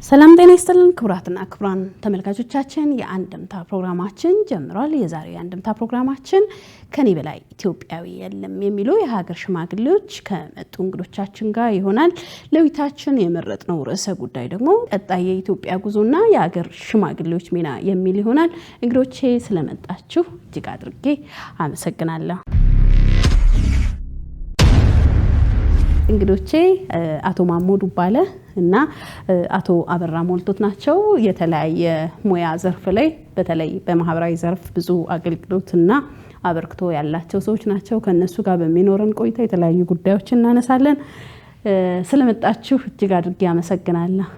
ሰላም ጤና ይስጥልን ክቡራትና ክቡራን ተመልካቾቻችን የአንድምታ ፕሮግራማችን ጀምሯል። የዛሬው የአንድምታ ፕሮግራማችን ከኔ በላይ ኢትዮጵያዊ የለም የሚሉ የሀገር ሽማግሌዎች ከመጡ እንግዶቻችን ጋር ይሆናል። ለውይይታችን የመረጥነው ርዕሰ ጉዳይ ደግሞ ቀጣይ የኢትዮጵያ ጉዞና የሀገር ሽማግሌዎች ሚና የሚል ይሆናል። እንግዶቼ ስለመጣችሁ እጅግ አድርጌ አመሰግናለሁ። እንግዶቼ አቶ ማሞዱ ባለ እና አቶ አበራ ሞልቶት ናቸው። የተለያየ ሙያ ዘርፍ ላይ በተለይ በማህበራዊ ዘርፍ ብዙ አገልግሎትና አበርክቶ ያላቸው ሰዎች ናቸው። ከነሱ ጋር በሚኖረን ቆይታ የተለያዩ ጉዳዮችን እናነሳለን። ስለመጣችሁ እጅግ አድርጌ አመሰግናለሁ።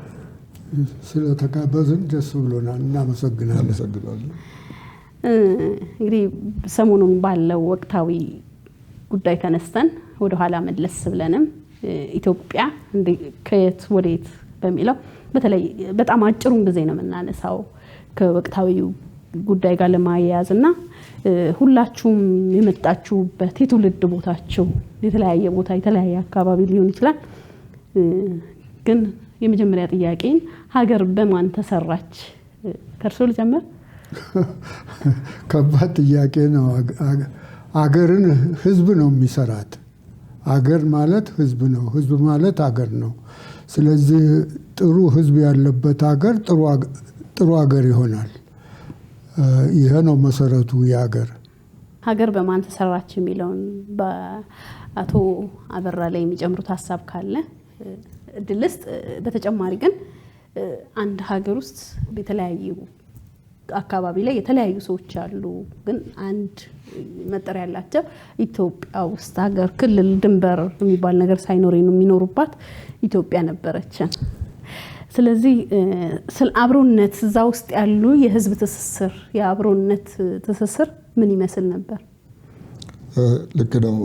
ስለተጋበዝን ደስ ብሎናል። እናመሰግናለን። እንግዲህ ሰሞኑን ባለው ወቅታዊ ጉዳይ ተነስተን ወደ ኋላ መለስ ብለንም ኢትዮጵያ ከየት ወዴት በሚለው በተለይ በጣም አጭሩን ጊዜ ነው የምናነሳው ከወቅታዊ ጉዳይ ጋር ለማያያዝና ሁላችሁም የመጣችሁበት የትውልድ ቦታችሁ የተለያየ ቦታ የተለያየ አካባቢ ሊሆን ይችላል። ግን የመጀመሪያ ጥያቄን ሀገር በማን ተሰራች? ከርሶ ልጀምር። ከባድ ጥያቄ ነው። አገርን ህዝብ ነው የሚሰራት። አገር ማለት ህዝብ ነው፣ ህዝብ ማለት አገር ነው። ስለዚህ ጥሩ ህዝብ ያለበት አገር ጥሩ አገር ይሆናል። ይሄ ነው መሰረቱ የአገር። ሀገር በማን ተሰራች የሚለውን በአቶ አበራ ላይ የሚጨምሩት ሀሳብ ካለ እድልስጥ። በተጨማሪ ግን አንድ ሀገር ውስጥ የተለያዩ አካባቢ ላይ የተለያዩ ሰዎች አሉ፣ ግን አንድ መጠሪያ ያላቸው ኢትዮጵያ ውስጥ ሀገር ክልል ድንበር የሚባል ነገር ሳይኖር የሚኖሩባት ኢትዮጵያ ነበረች። ስለዚህ ስለ አብሮነት እዛ ውስጥ ያሉ የህዝብ ትስስር የአብሮነት ትስስር ምን ይመስል ነበር? ልክ ነው።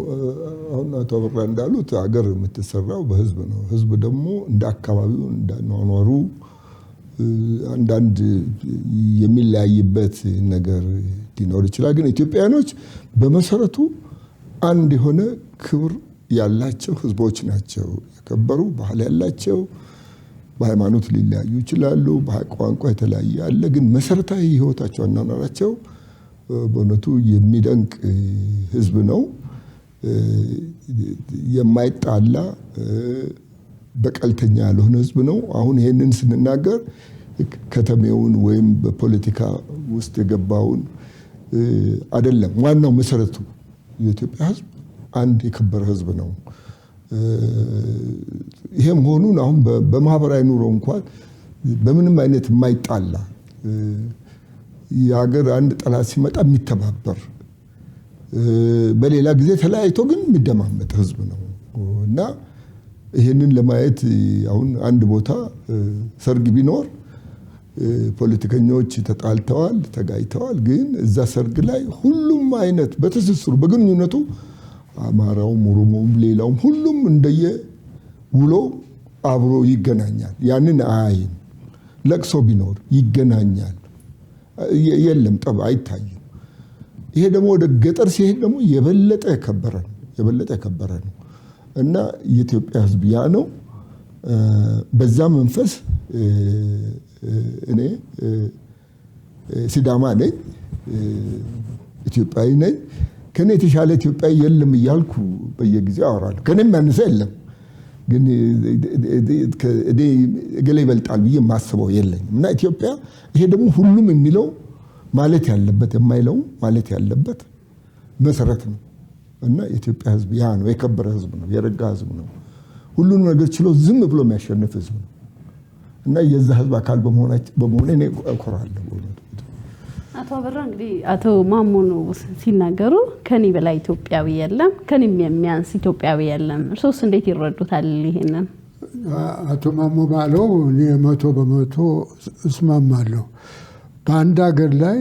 አሁን አቶ አበራ እንዳሉት ሀገር የምትሰራው በህዝብ ነው። ህዝብ ደግሞ እንደ አካባቢው እንዳኗኗሩ አንዳንድ የሚለያይበት ነገር ሊኖር ይችላል። ግን ኢትዮጵያኖች በመሰረቱ አንድ የሆነ ክብር ያላቸው ህዝቦች ናቸው። የከበሩ ባህል ያላቸው፣ በሃይማኖት ሊለያዩ ይችላሉ፣ በቋንቋ የተለያየ አለ። ግን መሰረታዊ ህይወታቸው አኗኗራቸው በእውነቱ የሚደንቅ ህዝብ ነው። የማይጣላ በቀልተኛ ያልሆነ ህዝብ ነው። አሁን ይሄንን ስንናገር ከተሜውን ወይም በፖለቲካ ውስጥ የገባውን አይደለም። ዋናው መሰረቱ የኢትዮጵያ ህዝብ አንድ የከበረ ህዝብ ነው። ይሄ መሆኑን አሁን በማህበራዊ ኑሮ እንኳን በምንም አይነት የማይጣላ የሀገር አንድ ጠላት ሲመጣ የሚተባበር በሌላ ጊዜ ተለያይቶ ግን የሚደማመጥ ህዝብ ነው እና ይሄንን ለማየት አሁን አንድ ቦታ ሰርግ ቢኖር ፖለቲከኞች ተጣልተዋል፣ ተጋይተዋል። ግን እዛ ሰርግ ላይ ሁሉም አይነት በትስስሩ በግንኙነቱ አማራውም፣ ኦሮሞውም፣ ሌላውም ሁሉም እንደየ ውሎ አብሮ ይገናኛል። ያንን አይን ለቅሶ ቢኖር ይገናኛል። የለም ጠብ አይታይም። ይሄ ደግሞ ወደ ገጠር ሲሄድ ደግሞ የበለጠ የከበረ ነው እና የኢትዮጵያ ህዝብ ያ ነው። በዛ መንፈስ እኔ ሲዳማ ነኝ፣ ኢትዮጵያዊ ነኝ። ከኔ የተሻለ ኢትዮጵያዊ የለም እያልኩ በየጊዜው አወራለሁ። ከኔም ያነሰ የለም። ግን እኔ እገሌ ይበልጣል ብዬ የማስበው የለኝም እና ኢትዮጵያ ይሄ ደግሞ ሁሉም የሚለው ማለት ያለበት የማይለው ማለት ያለበት መሰረት ነው እና የኢትዮጵያ ህዝብ ያ ነው። የከበረ ህዝብ ነው፣ የረጋ ህዝብ ነው። ሁሉንም ነገር ችሎ ዝም ብሎ የሚያሸንፍ ህዝብ ነው እና የዛ ህዝብ አካል በመሆኔ እኔ እኮራለሁ። አቶ አበራ እንግዲህ አቶ ማሞኑ ሲናገሩ ከኔ በላይ ኢትዮጵያዊ የለም፣ ከኔም የሚያንስ ኢትዮጵያዊ የለም። እርሶስ እንዴት ይረዱታል ይሄንን? አቶ ማሞ ባለው እኔ 100% እስማማለሁ። በአንድ ሀገር ላይ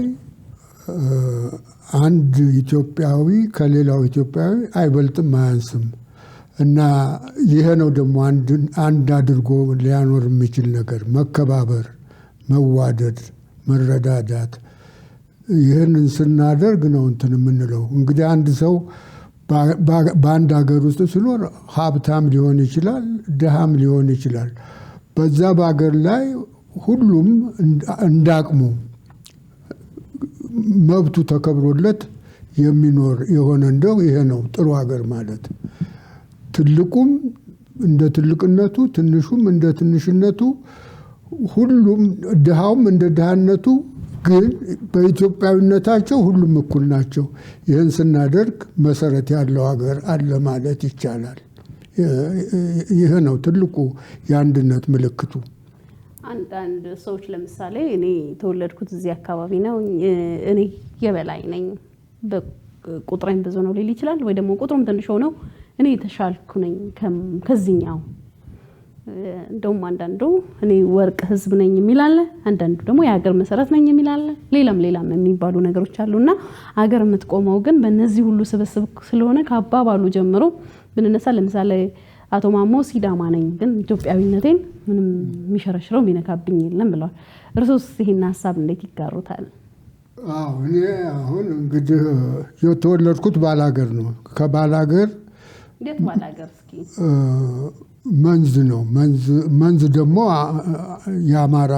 አንድ ኢትዮጵያዊ ከሌላው ኢትዮጵያዊ አይበልጥም አያንስም እና ይሄ ነው ደግሞ አንድ አድርጎ ሊያኖር የሚችል ነገር መከባበር፣ መዋደድ፣ መረዳዳት። ይህንን ስናደርግ ነው እንትን የምንለው። እንግዲህ አንድ ሰው በአንድ ሀገር ውስጥ ሲኖር ሀብታም ሊሆን ይችላል፣ ድሃም ሊሆን ይችላል። በዛ በሀገር ላይ ሁሉም እንዳቅሙ መብቱ ተከብሮለት የሚኖር የሆነ እንደው ይሄ ነው ጥሩ ሀገር ማለት። ትልቁም እንደ ትልቅነቱ፣ ትንሹም እንደ ትንሽነቱ፣ ሁሉም ድሃውም እንደ ድሃነቱ፣ ግን በኢትዮጵያዊነታቸው ሁሉም እኩል ናቸው። ይህን ስናደርግ መሰረት ያለው ሀገር አለ ማለት ይቻላል። ይሄ ነው ትልቁ የአንድነት ምልክቱ። አንዳንድ ሰዎች ለምሳሌ እኔ የተወለድኩት እዚህ አካባቢ ነው፣ እኔ የበላይ ነኝ፣ ቁጥሬም ብዙ ነው ሊል ይችላል። ወይ ደግሞ ቁጥሩም ትንሽ ሆነው እኔ የተሻልኩ ነኝ ከዚህኛው። እንደውም አንዳንዱ እኔ ወርቅ ህዝብ ነኝ የሚል አለ፣ አንዳንዱ ደግሞ የሀገር መሰረት ነኝ የሚል አለ። ሌላም የሚባሉ ነገሮች አሉና ሀገር የምትቆመው ግን በእነዚህ ሁሉ ስብስብ ስለሆነ ከአባባሉ ጀምሮ ብንነሳ ለምሳሌ አቶ ማሞ ሲዳማ ነኝ ግን ኢትዮጵያዊነቴን ምንም የሚሸረሽረው የሚነካብኝ የለም ብለዋል። እርሶስ ይሄን ሀሳብ እንዴት ይጋሩታል? እኔ አሁን እንግዲህ የተወለድኩት ባላገር ነው። ከባላገር እንዴት ባላገር? እስኪ መንዝ ነው። መንዝ ደግሞ የአማራ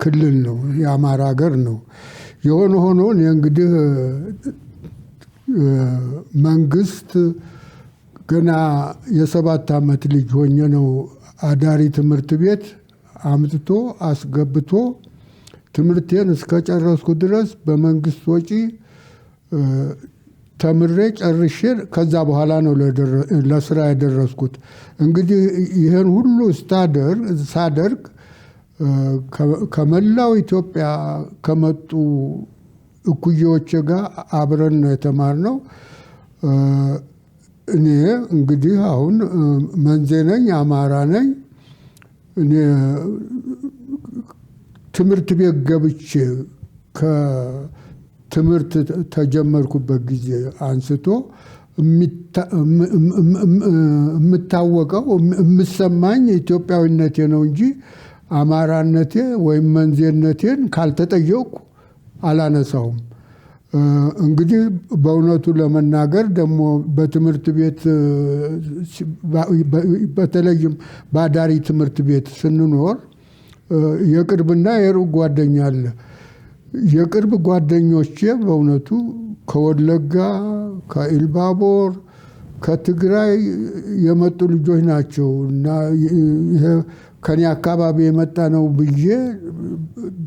ክልል ነው፣ የአማራ ሀገር ነው። የሆነ ሆኖ እኔ እንግዲህ መንግስት ገና የ7 ዓመት ልጅ ሆኜ ነው አዳሪ ትምህርት ቤት አምጥቶ አስገብቶ ትምህርቴን እስከጨረስኩ ድረስ በመንግስት ወጪ ተምሬ ጨርሼ ከዛ በኋላ ነው ለስራ የደረስኩት። እንግዲህ ይህን ሁሉ ሳደርግ ከመላው ኢትዮጵያ ከመጡ እኩዮቼ ጋር አብረን ነው የተማርነው። እኔ እንግዲህ አሁን መንዜ ነኝ፣ አማራ ነኝ። እኔ ትምህርት ቤት ገብቼ ከትምህርት ተጀመርኩበት ጊዜ አንስቶ የምታወቀው የምሰማኝ ኢትዮጵያዊነቴ ነው እንጂ አማራነቴ ወይም መንዜነቴን ካልተጠየቁ አላነሳውም። እንግዲህ በእውነቱ ለመናገር ደግሞ በትምህርት ቤት በተለይም በአዳሪ ትምህርት ቤት ስንኖር የቅርብና የሩቅ ጓደኛ አለ። የቅርብ ጓደኞቼ በእውነቱ ከወለጋ፣ ከኢልባቦር፣ ከትግራይ የመጡ ልጆች ናቸው እና ይሄ ከኔ አካባቢ የመጣ ነው ብዬ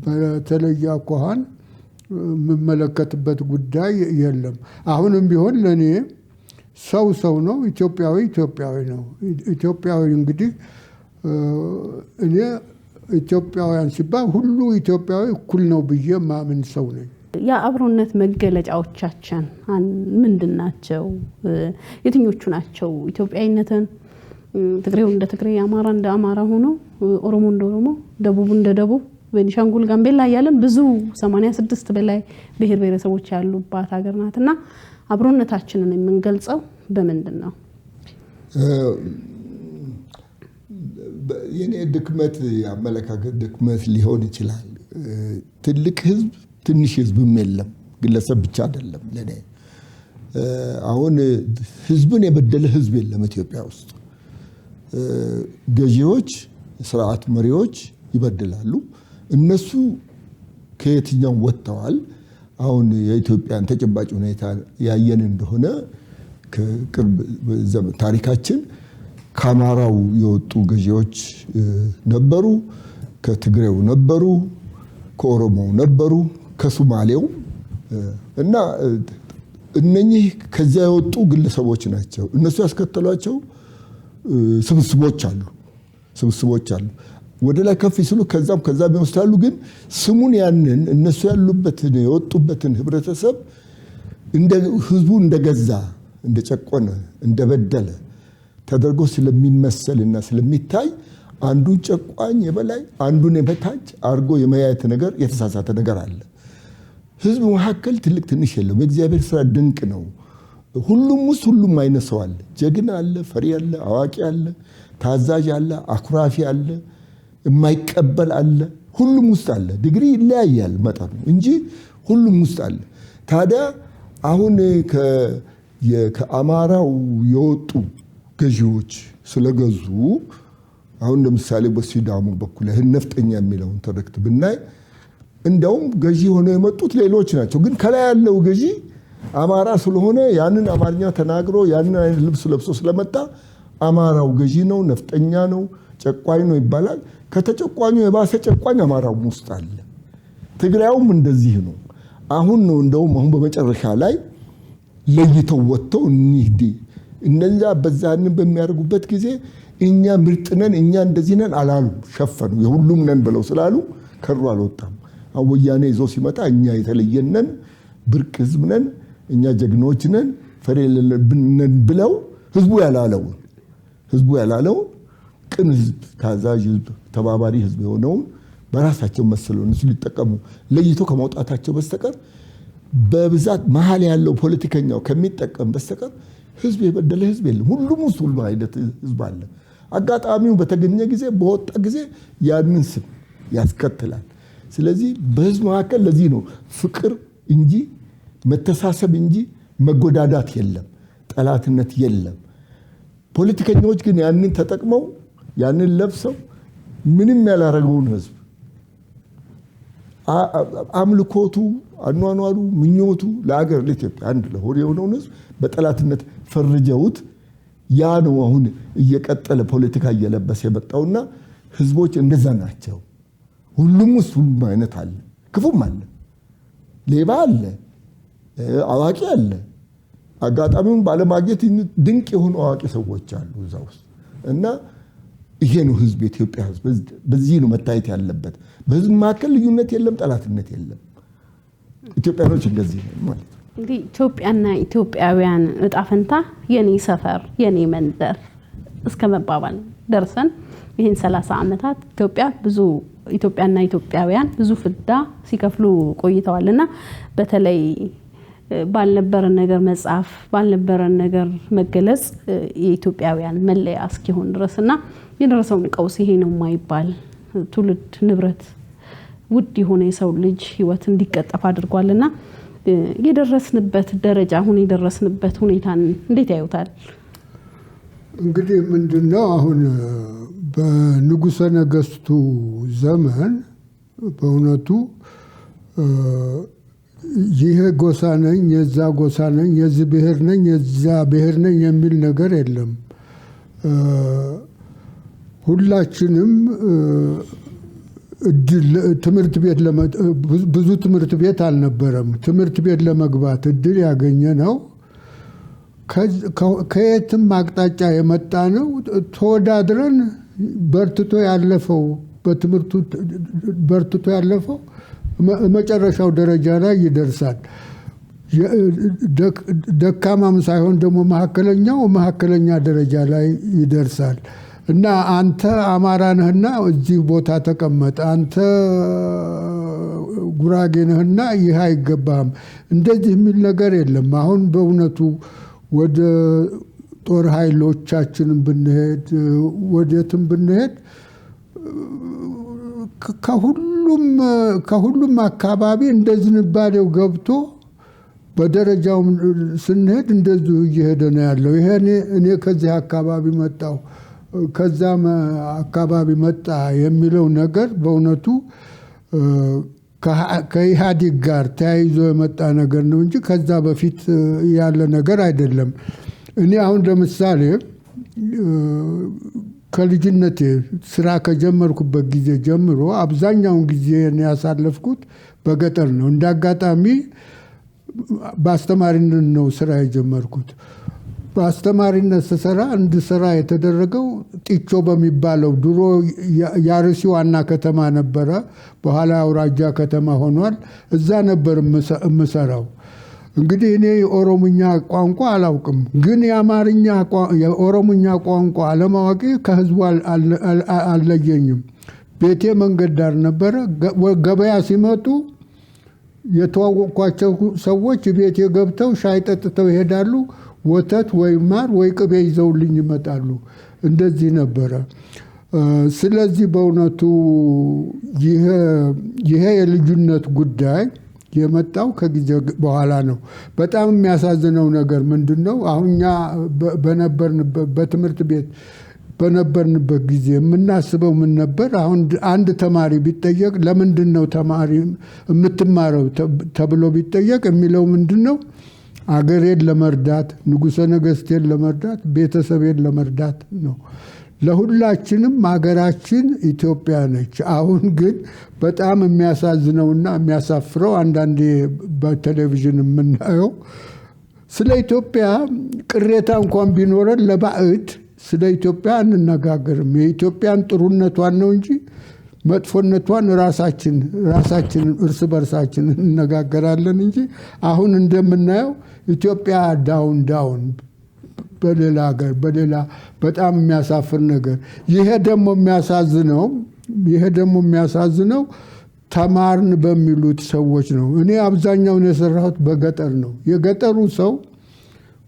በተለየ አኳኋን የምመለከትበት ጉዳይ የለም። አሁንም ቢሆን ለእኔ ሰው ነው፣ ኢትዮጵያዊ ነው። ኢትዮጵያዊ እንግዲህ እኔ ኢትዮጵያውያን ሲባል ሁሉ ኢትዮጵያዊ እኩል ነው ብዬ ማምን ሰው ነኝ። የአብሮነት መገለጫዎቻችን ምንድን ናቸው? የትኞቹ ናቸው? ኢትዮጵያዊነትን ትግሬው እንደ ትግሬ፣ አማራ እንደ አማራ ሆኖ፣ ኦሮሞ እንደ ኦሮሞ፣ ደቡብ እንደ ደቡብ፣ ቤኒሻንጉል፣ ጋምቤላ እያለን ብዙ 86 በላይ ብሔር ብሔረሰቦች ያሉባት ሀገር ናትና አብሮነታችንን የምንገልጸው በምንድን ነው? የኔ ድክመት የአመለካከት ድክመት ሊሆን ይችላል። ትልቅ ህዝብ ትንሽ ህዝብም የለም፣ ግለሰብ ብቻ አይደለም። ለኔ አሁን ህዝብን የበደለ ህዝብ የለም ኢትዮጵያ ውስጥ። ገዢዎች፣ ስርዓት መሪዎች ይበድላሉ። እነሱ ከየትኛው ወጥተዋል? አሁን የኢትዮጵያን ተጨባጭ ሁኔታ ያየን እንደሆነ ከቅርብ ዘመን ታሪካችን ከአማራው የወጡ ገዢዎች ነበሩ፣ ከትግሬው ነበሩ፣ ከኦሮሞው ነበሩ፣ ከሶማሌው እና እነኚህ ከዚያ የወጡ ግለሰቦች ናቸው። እነሱ ያስከተሏቸው ስብስቦች አሉ። ወደ ላይ ከፍ ሲሉ ከዛም ይወስዳሉ። ግን ስሙን ያንን እነሱ ያሉበትን የወጡበትን ህብረተሰብ ህዝቡ እንደገዛ፣ እንደጨቆነ፣ እንደበደለ ተደርጎ ስለሚመሰልና ስለሚታይ አንዱን ጨቋኝ የበላይ አንዱን የበታች አድርጎ የመያየት ነገር የተሳሳተ ነገር አለ። ህዝብ መካከል ትልቅ ትንሽ የለም። የእግዚአብሔር ስራ ድንቅ ነው። ሁሉም ውስጥ ሁሉም አይነት ሰው አለ። ጀግና አለ፣ ፈሪ አለ፣ አዋቂ አለ፣ ታዛዥ አለ፣ አኩራፊ አለ፣ የማይቀበል አለ። ሁሉም ውስጥ አለ። ዲግሪ ይለያያል መጠኑ እንጂ ሁሉም ውስጥ አለ። ታዲያ አሁን ከአማራው የወጡ ገዢዎች ስለገዙ አሁን ለምሳሌ በሲዳሙ በኩል ነፍጠኛ የሚለውን ትርክት ብናይ እንደውም ገዢ ሆነው የመጡት ሌሎች ናቸው። ግን ከላይ ያለው ገዢ አማራ ስለሆነ ያንን አማርኛ ተናግሮ ያንን አይነት ልብስ ለብሶ ስለመጣ አማራው ገዢ ነው፣ ነፍጠኛ ነው፣ ጨቋኝ ነው ይባላል። ከተጨቋኙ የባሰ ጨቋኝ አማራው ውስጥ አለ። ትግራዩም እንደዚህ ነው። አሁን ነው እንደውም አሁን በመጨረሻ ላይ ለይተው ወጥተው እነዛ በዛንን በሚያደርጉበት ጊዜ እኛ ምርጥ ነን እኛ እንደዚህ ነን አላሉ። ሸፈኑ። የሁሉም ነን ብለው ስላሉ ከሩ አልወጣም። ወያኔ ይዞ ሲመጣ እኛ የተለየን ነን፣ ብርቅ ህዝብ ነን፣ እኛ ጀግኖች ነን፣ ፈሪ የሌለብን ነን ብለው ህዝቡ ያላለውን ቅን ህዝብ፣ ታዛዥ ህዝብ፣ ተባባሪ ህዝብ የሆነውን በራሳቸው መስለው እነሱ ሊጠቀሙ ለይቶ ከመውጣታቸው በስተቀር በብዛት መሀል ያለው ፖለቲከኛው ከሚጠቀም በስተቀር ህዝብ የበደለ ህዝብ የለም። ሁሉም ውስጥ ሁሉ አይነት ህዝብ አለ። አጋጣሚው በተገኘ ጊዜ በወጣ ጊዜ ያንን ስም ያስከትላል። ስለዚህ በህዝብ መካከል ለዚህ ነው ፍቅር እንጂ መተሳሰብ እንጂ መጎዳዳት የለም፣ ጠላትነት የለም። ፖለቲከኞች ግን ያንን ተጠቅመው ያንን ለብሰው ምንም ያላረገውን ህዝብ አምልኮቱ፣ አኗኗሩ፣ ምኞቱ ለሀገር ለኢትዮጵያ አንድ ለሆነ የሆነውን ህዝብ በጠላትነት ፈርጀውት ያ ነው አሁን እየቀጠለ ፖለቲካ እየለበሰ የመጣውና ህዝቦች እንደዛ ናቸው። ሁሉም ውስጥ ሁሉም አይነት አለ፣ ክፉም አለ፣ ሌባ አለ፣ አዋቂ አለ። አጋጣሚውን ባለማግኘት ድንቅ የሆኑ አዋቂ ሰዎች አሉ እዛ ውስጥ እና ይሄ ነው ህዝብ፣ የኢትዮጵያ ህዝብ በዚህ ነው መታየት ያለበት። በህዝብ መካከል ልዩነት የለም፣ ጠላትነት የለም። ኢትዮጵያኖች እንደዚህ ነው ማለት ነው። እንግዲህ ኢትዮጵያና ኢትዮጵያውያን እጣ ፈንታ የኔ ሰፈር የኔ መንደር እስከ መባባል ደርሰን ይህን 30 ዓመታት ኢትዮጵያና ኢትዮጵያውያን ብዙ ፍዳ ሲከፍሉ ቆይተዋልና በተለይ ባልነበረን ነገር መጻፍ ባልነበረን ነገር መገለጽ የኢትዮጵያውያን መለያ እስኪሆን ድረስና የደረሰውን ቀውስ ይሄ ነው የማይባል ትውልድ ንብረት ውድ የሆነ የሰው ልጅ ህይወት እንዲቀጠፍ አድርጓልና የደረስንበት ደረጃ አሁን የደረስንበት ሁኔታን እንዴት ያዩታል? እንግዲህ ምንድነው አሁን በንጉሠ ነገሥቱ ዘመን በእውነቱ ይሄ ጎሳ ነኝ የዛ ጎሳ ነኝ የዚህ ብሔር ነኝ የዛ ብሔር ነኝ የሚል ነገር የለም። ሁላችንም ትምህርት ቤት ብዙ ትምህርት ቤት አልነበረም። ትምህርት ቤት ለመግባት እድል ያገኘ ነው ከየትም አቅጣጫ የመጣ ነው። ተወዳድረን በርትቶ ያለፈው በትምህርቱ በርትቶ ያለፈው መጨረሻው ደረጃ ላይ ይደርሳል። ደካማም ሳይሆን ደግሞ መካከለኛ ደረጃ ላይ ይደርሳል። እና አንተ አማራ ነህና እዚህ ቦታ ተቀመጥ፣ አንተ ጉራጌ ነህና ይህ አይገባም፣ እንደዚህ የሚል ነገር የለም። አሁን በእውነቱ ወደ ጦር ኃይሎቻችን ብንሄድ ወደትም ብንሄድ ከሁሉም አካባቢ እንደ ዝንባሌው ገብቶ በደረጃው ስንሄድ እንደዚሁ እየሄደ ነው ያለው። ይሄ እኔ ከዚህ አካባቢ መጣሁ ከዛም አካባቢ መጣ የሚለው ነገር በእውነቱ ከኢህአዴግ ጋር ተያይዞ የመጣ ነገር ነው እንጂ ከዛ በፊት ያለ ነገር አይደለም። እኔ አሁን ለምሳሌ ከልጅነቴ ስራ ከጀመርኩበት ጊዜ ጀምሮ አብዛኛውን ጊዜ ያሳለፍኩት በገጠር ነው። እንዳጋጣሚ በአስተማሪነት ነው ስራ የጀመርኩት። በአስተማሪነት ስራ እንድሰራ የተደረገው ጢቾ በሚባለው ድሮ የአርሲ ዋና ከተማ ነበረ፣ በኋላ አውራጃ ከተማ ሆኗል። እዛ ነበር የምሰራው። እንግዲህ እኔ የኦሮምኛ ቋንቋ አላውቅም፣ ግን የኦሮምኛ ቋንቋ አለማወቂ ከህዝቡ አልለየኝም። ቤቴ መንገድ ዳር ነበረ። ገበያ ሲመጡ የተዋወቅኳቸው ሰዎች ቤቴ ገብተው ሻይ ጠጥተው ይሄዳሉ። ወተት ወይ ማር ወይ ቅቤ ይዘውልኝ ይመጣሉ። እንደዚህ ነበረ። ስለዚህ በእውነቱ ይሄ የልዩነት ጉዳይ የመጣው ከጊዜ በኋላ ነው። በጣም የሚያሳዝነው ነገር ምንድነው? አሁን እኛ በነበርንበት በትምህርት ቤት በነበርንበት ጊዜ የምናስበው ምን ነበር? አሁን አንድ ተማሪ ቢጠየቅ ለምንድን ነው ተማሪ የምትማረው ተብሎ ቢጠየቅ የሚለው ምንድን ነው? አገሬን ለመርዳት፣ ንጉሠ ነገሥቴን ለመርዳት፣ ቤተሰቤን ለመርዳት ነው። ለሁላችንም ሀገራችን ኢትዮጵያ ነች። አሁን ግን በጣም የሚያሳዝነውና የሚያሳፍረው አንዳንዴ በቴሌቪዥን የምናየው ስለ ኢትዮጵያ ቅሬታ እንኳን ቢኖረን ለባዕድ ስለ ኢትዮጵያ አንነጋገርም። የኢትዮጵያን ጥሩነቷን ነው እንጂ መጥፎነቷን ራሳችን እርስ በርሳችን እንነጋገራለን እንጂ አሁን እንደምናየው ኢትዮጵያ ዳውን በሌላ ሀገር በሌላ በጣም የሚያሳፍር ነገር። ይሄ ደግሞ የሚያሳዝነው ተማርን በሚሉት ሰዎች ነው። እኔ አብዛኛውን የሰራሁት በገጠር ነው። የገጠሩ ሰው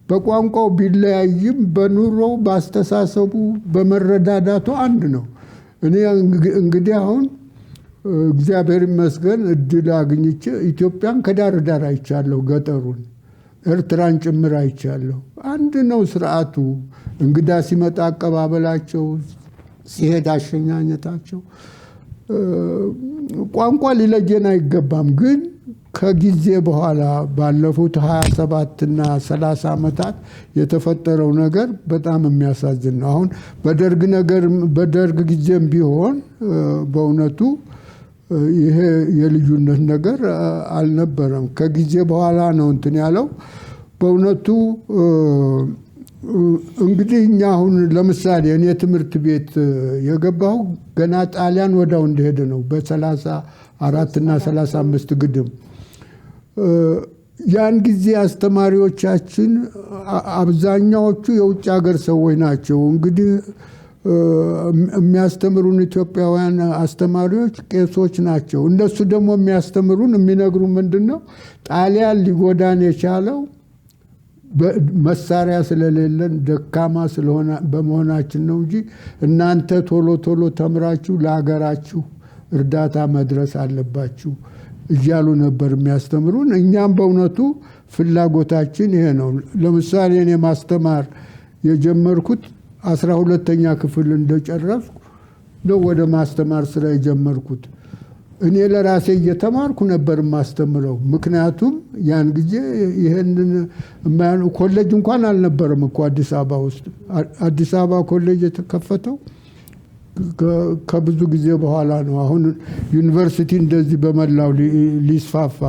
በቋንቋው ቢለያይም በኑሮው፣ ባስተሳሰቡ፣ በመረዳዳቱ አንድ ነው። እኔ እንግዲህ አሁን እግዚአብሔር ይመስገን እድል አግኝቼ ኢትዮጵያን ከዳር ዳር አይቻለሁ። ገጠሩን ኤርትራን ጭምር አይቻለሁ። አንድ ነው ስርዓቱ። እንግዳ ሲመጣ አቀባበላቸው፣ ሲሄድ አሸኛኘታቸው። ቋንቋ ሊለየን አይገባም። ግን ከጊዜ በኋላ ባለፉት 27 እና 30 ዓመታት የተፈጠረው ነገር በጣም የሚያሳዝን ነው። አሁን በደርግ ጊዜም ቢሆን በእውነቱ ይሄ የልዩነት ነገር አልነበረም። ከጊዜ በኋላ ነው እንትን ያለው። በእውነቱ እንግዲህ እኛ አሁን ለምሳሌ እኔ ትምህርት ቤት የገባሁ ገና ጣሊያን ወዳው እንደሄደ ነው በ34 እና 35 ግድም። ያን ጊዜ አስተማሪዎቻችን አብዛኛዎቹ የውጭ ሀገር ሰዎች ናቸው። እንግዲህ የሚያስተምሩን ኢትዮጵያውያን አስተማሪዎች ቄሶች ናቸው። እነሱ ደግሞ የሚነግሩ ምንድን ነው? ጣሊያን ሊጎዳን የቻለው መሳሪያ ስለሌለን ደካማ በመሆናችን ነው እንጂ እናንተ ቶሎ ተምራችሁ ለሀገራችሁ እርዳታ መድረስ አለባችሁ እያሉ ነበር የሚያስተምሩን። እኛም በእውነቱ ፍላጎታችን ይሄ ነው። ለምሳሌ እኔ ማስተማር የጀመርኩት 12ኛ ክፍል እንደጨረስኩ ነው ወደ ማስተማር ስራ የጀመርኩት። እኔ ለራሴ እየተማርኩ ነበር ማስተምረው። ምክንያቱም ያን ጊዜ ይሄንን ኮሌጅ እንኳን አልነበረም እኮ አዲስ አበባ ውስጥ። አዲስ አበባ ኮሌጅ የተከፈተው ከብዙ ጊዜ በኋላ ነው። አሁን ዩኒቨርሲቲ እንደዚህ በመላው ሊስፋፋ።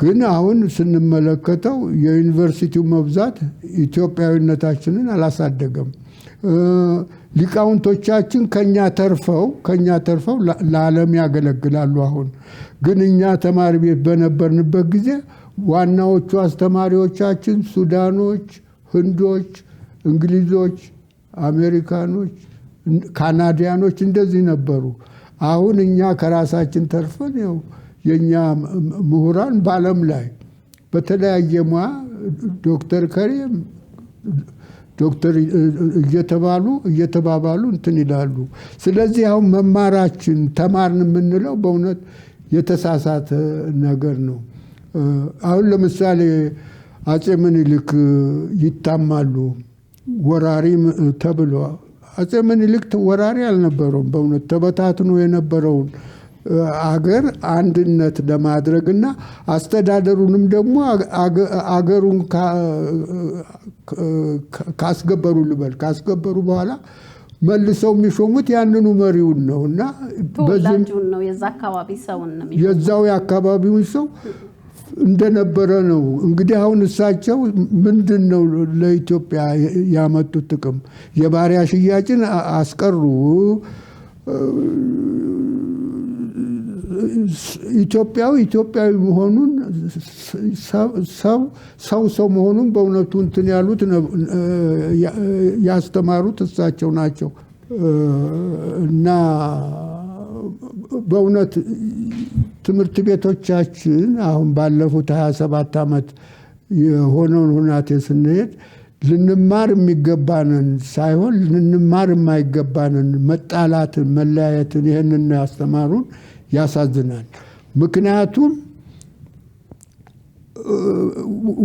ግን አሁን ስንመለከተው የዩኒቨርሲቲው መብዛት ኢትዮጵያዊነታችንን አላሳደገም። ሊቃውንቶቻችን ከኛ ተርፈው ለዓለም ያገለግላሉ። አሁን ግን እኛ ተማሪ ቤት በነበርንበት ጊዜ ዋናዎቹ አስተማሪዎቻችን ሱዳኖች፣ ህንዶች፣ እንግሊዞች፣ አሜሪካኖች፣ ካናዲያኖች እንደዚህ ነበሩ። አሁን እኛ ከራሳችን ተርፈን ያው የኛ ምሁራን በዓለም ላይ በተለያየ ሙያ ዶክተር ከሪም ዶክተር እየተባባሉ እንትን ይላሉ። ስለዚህ አሁን መማራችን ተማርን የምንለው በእውነት የተሳሳተ ነገር ነው። አሁን ለምሳሌ አጼ ምኒልክ ይታማሉ ወራሪ ተብሎ። አጼ ምኒልክ ወራሪ አልነበረውም። በእውነት ተበታትኖ የነበረውን አገር አንድነት ለማድረግና አስተዳደሩንም ደግሞ አገሩን ካስገበሩ በኋላ መልሰው የሚሾሙት ያንኑ መሪውን ነው እና ተወላጁን ነው የዛው የአካባቢውን ሰው እንደነበረ ነው። እንግዲህ አሁን እሳቸው ምንድን ነው ለኢትዮጵያ ያመጡት ጥቅም? የባሪያ ሽያጭን አስቀሩ። ኢትዮጵያዊ መሆኑን ሰው መሆኑን በእውነቱ እንትን ያሉት ያስተማሩት እሳቸው ናቸው እና በእውነት ትምህርት ቤቶቻችን አሁን ባለፉት 27 ዓመት የሆነውን ሁናቴ ስንሄድ ልንማር የሚገባንን ሳይሆን ልንማር የማይገባንን መጣላትን፣ መለያየትን ይህንን ያስተማሩን። ያሳዝናል። ምክንያቱም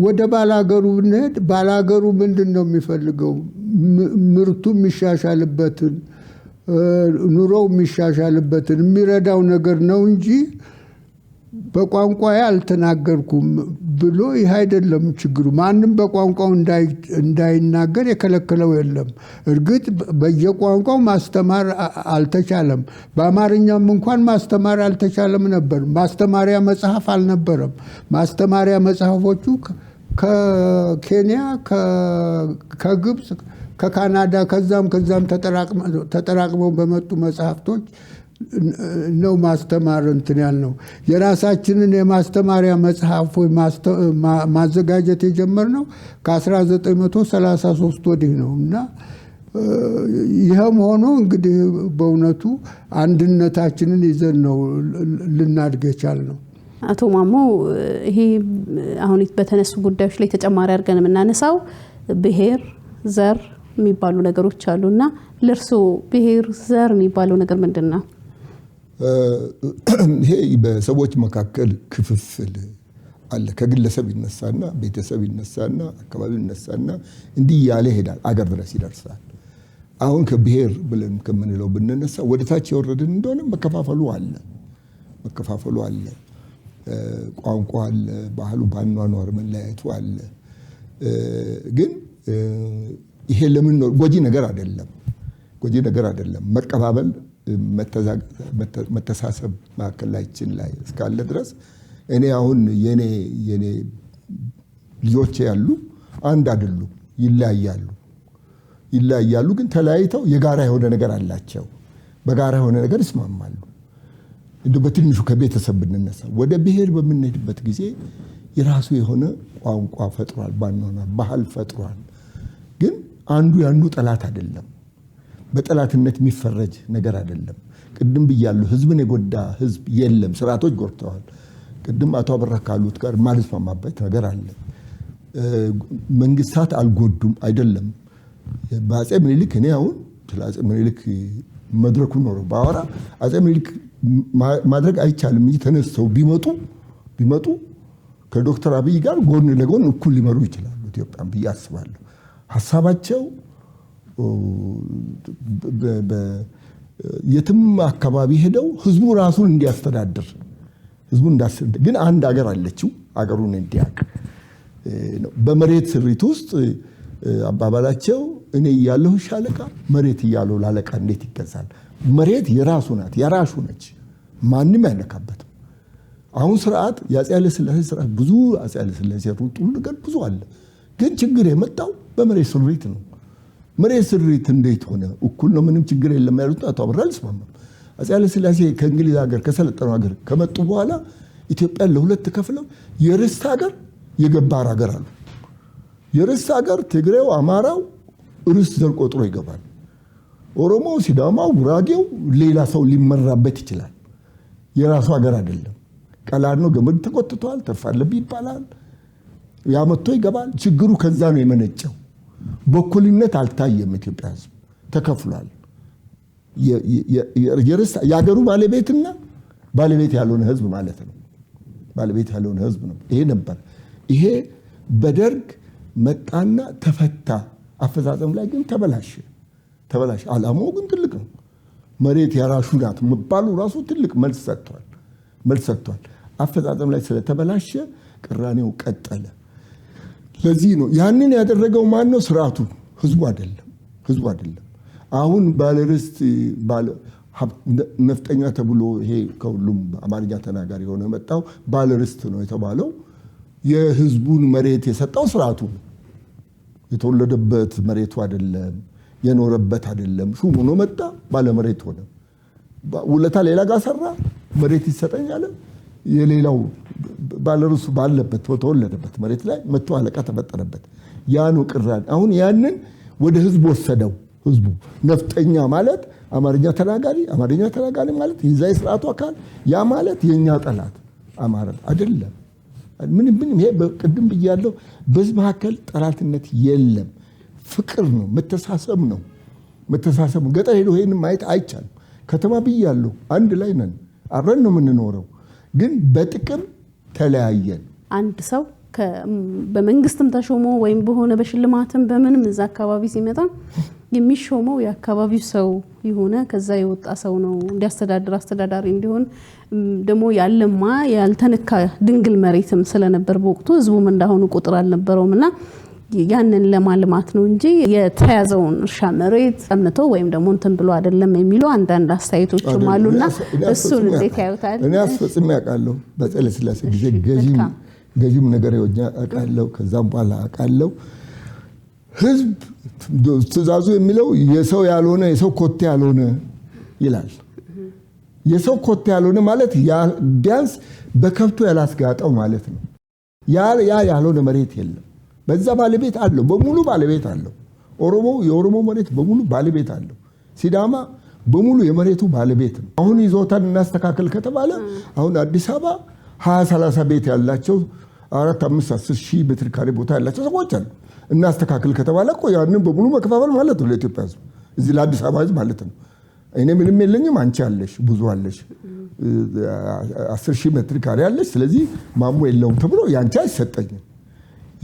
ወደ ባላገሩ ብንሄድ ባላገሩ ምንድን ነው የሚፈልገው? ምርቱ የሚሻሻልበትን ኑሮው የሚሻሻልበትን የሚረዳው ነገር ነው እንጂ በቋንቋዬ አልተናገርኩም ብሎ ይህ አይደለም ችግሩ። ማንም በቋንቋው እንዳይናገር የከለከለው የለም። እርግጥ በየቋንቋው ማስተማር አልተቻለም። በአማርኛም እንኳን ማስተማር አልተቻለም ነበር። ማስተማሪያ መጽሐፍ አልነበረም። ማስተማሪያ መጽሐፎቹ ከኬንያ፣ ከግብፅ፣ ከካናዳ ከዛም ተጠራቅመው በመጡ መጽሐፍቶች ነው ማስተማር እንትን ያልነው። የራሳችንን የማስተማሪያ መጽሐፍ ማዘጋጀት የጀመርነው ከ1933 ወዲህ ነው እና ይህም ሆኖ እንግዲህ በእውነቱ አንድነታችንን ይዘን ነው ልናድግ የቻልነው። አቶ ማሞ ይሄ አሁን በተነሱ ጉዳዮች ላይ ተጨማሪ አድርገን የምናነሳው ብሔር፣ ዘር የሚባሉ ነገሮች አሉና ለርሶ ብሔር፣ ዘር የሚባለው ነገር ምንድን ነው? ይሄ በሰዎች መካከል ክፍፍል አለ። ከግለሰብ ይነሳና ቤተሰብ ይነሳና አካባቢ ይነሳና እንዲህ ያለ ይሄዳል፣ አገር ድረስ ይደርሳል። አሁን ከብሔር ብለን ከምንለው ብንነሳ ወደ ታች የወረድን እንደሆነ መከፋፈሉ አለ። ቋንቋ አለ፣ ባህሉ ባኗኗር መለያየቱ አለ። ግን ይሄ ለምን ነው ጎጂ ነገር አይደለም። መቀባበል፣ መተሳሰብ ማዕከላችን ላይ እስካለ ድረስ እኔ አሁን የኔ ልጆቼ ያሉ አንድ አይደሉም፣ ይለያያሉ። ግን ተለያይተው የጋራ የሆነ ነገር አላቸው። በጋራ የሆነ ነገር ይስማማሉ። እንደ በትንሹ ከቤተሰብ ብንነሳ ወደ ብሔር በምንሄድበት ጊዜ የራሱ የሆነ ቋንቋ ፈጥሯል፣ ባኗኗር ባህል ፈጥሯል። ግን አንዱ ያንዱ ጠላት አይደለም። በጠላትነት የሚፈረጅ ነገር አይደለም። ቅድም ብያለሁ፣ ህዝብን የጎዳ ህዝብ የለም። ስርዓቶች ጎድተዋል። ቅድም አቶ አበራ ካሉት ጋር ማልስማማበት ነገር አለ። መንግስታት አልጎዱም አይደለም። በአፄ ምኒልክ እኔ አሁን ስለ አፄ ምኒልክ መድረኩ ኖሮ ባወራ አፄ ምኒልክ ማድረግ አይቻልም እንጂ ተነስተው ቢመጡ ከዶክተር አብይ ጋር ጎን ለጎን እኩል ሊመሩ ይችላሉ ኢትዮጵያን ብዬ አስባለሁ። ሀሳባቸው የትም አካባቢ ሄደው ህዝቡ ራሱን እንዲያስተዳድር ግን አንድ ሀገር አለችው፣ ሀገሩን እንዲያውቅ ነው። በመሬት ስሪት ውስጥ አባባላቸው እኔ እያለሁ ሻለቃ መሬት እያለው ላለቃ እንዴት ይገዛል? መሬት የራሱ ናት፣ የራሱ ነች፣ ማንም አይነካበትም። አሁን ስርዓት የአፄ ኃይለሥላሴ ስርዓት ብዙ አፄ ኃይለሥላሴ ሩጡ ነገር ብዙ አለ። ግን ችግር የመጣው በመሬት ስሪት ነው። መሬት ስሪት እንዴት ሆነ? እኩል ነው፣ ምንም ችግር የለም ያሉት አቶ አበራ አልስማማም። አፄ ኃይለሥላሴ ከእንግሊዝ ሀገር ከሰለጠነው ሀገር ከመጡ በኋላ ኢትዮጵያን ለሁለት ከፍለው የርስት ሀገር የገባር ሀገር አሉ። የርስት ሀገር ትግሬው፣ አማራው ርስት ዘር ቆጥሮ ይገባል። ኦሮሞ፣ ሲዳማው፣ ጉራጌው ሌላ ሰው ሊመራበት ይችላል። የራሱ ሀገር አይደለም። ቀላል ነው፣ ገመድ ተቆጥቷል፣ ተፋለብ ይባላል። ያመጥቶ ይገባል። ችግሩ ከዛ ነው የመነጨው። በኩልነት አልታየም። ኢትዮጵያ ህዝብ ተከፍሏል። የሀገሩ ባለቤትና ባለቤት ያልሆነ ህዝብ ማለት ነው። ባለቤት ያልሆነ ህዝብ ነው። ይሄ ነበር። ይሄ በደርግ መጣና ተፈታ። አፈጻጸም ላይ ግን ተበላሸ። ዓላማው ግን ትልቅ ነው። መሬት የራሱ ናት መባሉ ራሱ ትልቅ መልስ ሰጥቷል። አፈጻጸም ላይ ስለተበላሸ ቅራኔው ቀጠለ። ለዚህ ነው ያንን ያደረገው ማን ነው? ስርዓቱ፣ ህዝቡ አይደለም። አሁን ባለርስት ነፍጠኛ ተብሎ ይሄ ከሁሉም አማርኛ ተናጋሪ የሆነ መጣው ባለርስት ነው የተባለው የህዝቡን መሬት የሰጠው ስርዓቱ ነው። የተወለደበት መሬቱ አይደለም፣ የኖረበት አይደለም። ሹም ሆኖ መጣ፣ ባለመሬት ሆነ። ውለታ ሌላ ጋር ሰራ፣ መሬት ይሰጠኛል። የሌላው ባለርሱ ባለበት ተወለደበት መሬት ላይ መጥቶ አለቃ ተፈጠረበት። ያ ነው ቅራኔ። አሁን ያንን ወደ ህዝብ ወሰደው። ህዝቡ ነፍጠኛ ማለት አማርኛ ተናጋሪ ማለት የዛ ስርዓቱ አካል፣ ያ ማለት የኛ ጠላት አማራ አይደለም። ምንም ይሄ በቅድም ብያለሁ። በህዝብ መካከል ጠላትነት የለም። ፍቅር ነው፣ መተሳሰብ ነው። ገጠር ሄዶ ይሄን ማየት አይቻልም። ከተማ ብያለሁ፣ አንድ ላይ ነን፣ አብረን ነው የምንኖረው። ግን በጥቅም ተለያየን። አንድ ሰው በመንግስትም ተሾሞ ወይም በሆነ በሽልማትም በምንም እዛ አካባቢ ሲመጣ የሚሾመው የአካባቢው ሰው የሆነ ከዛ የወጣ ሰው ነው እንዲያስተዳድር አስተዳዳሪ እንዲሆን ደግሞ ያለማ ያልተነካ ድንግል መሬትም ስለነበር በወቅቱ ህዝቡም እንዳሁኑ ቁጥር አልነበረውምና ያንን ለማልማት ነው እንጂ የተያዘውን እርሻ መሬት ቀምተው ወይም ደግሞ እንትን ብሎ አይደለም የሚሉ አንዳንድ አስተያየቶችም አሉና እሱን እንዴት ያዩታል? እኔ አስፈጽሜ ያውቃለሁ በኃይለ ሥላሴ ጊዜ ገዥም ነገር ይወኛ አውቃለሁ። ከዛም በኋላ አውቃለሁ ህዝብ ትእዛዙ የሚለው የሰው ያልሆነ የሰው ኮቴ ያልሆነ ይላል። የሰው ኮቴ ያልሆነ ማለት ቢያንስ በከብቱ ያላስጋጠው ማለት ነው። ያ ያልሆነ መሬት የለም። በዛ ባለቤት አለው፣ በሙሉ ባለቤት አለው። የኦሮሞ መሬት በሙሉ ባለቤት አለው። ሲዳማ በሙሉ የመሬቱ ባለቤት ነው። አሁን ይዞታን እናስተካከል ከተባለ አሁን አዲስ አበባ 20-30 ቤት ያላቸው 4-5-10 ሺህ ሜትር ካሬ ቦታ ያላቸው ሰዎች አሉ። እናስተካከል ከተባለ እኮ ያንን በሙሉ መከፋፈል ማለት ነው ለኢትዮጵያ ህዝብ፣ እዚህ ለአዲስ አበባ ህዝብ ማለት ነው። እኔ ምንም የለኝም፣ አንቺ አለሽ፣ ብዙ አለሽ፣ 10 ሺህ ሜትር ካሬ አለሽ፣ ስለዚህ ማሞ የለውም ተብሎ ያንቺ አይሰጠኝም።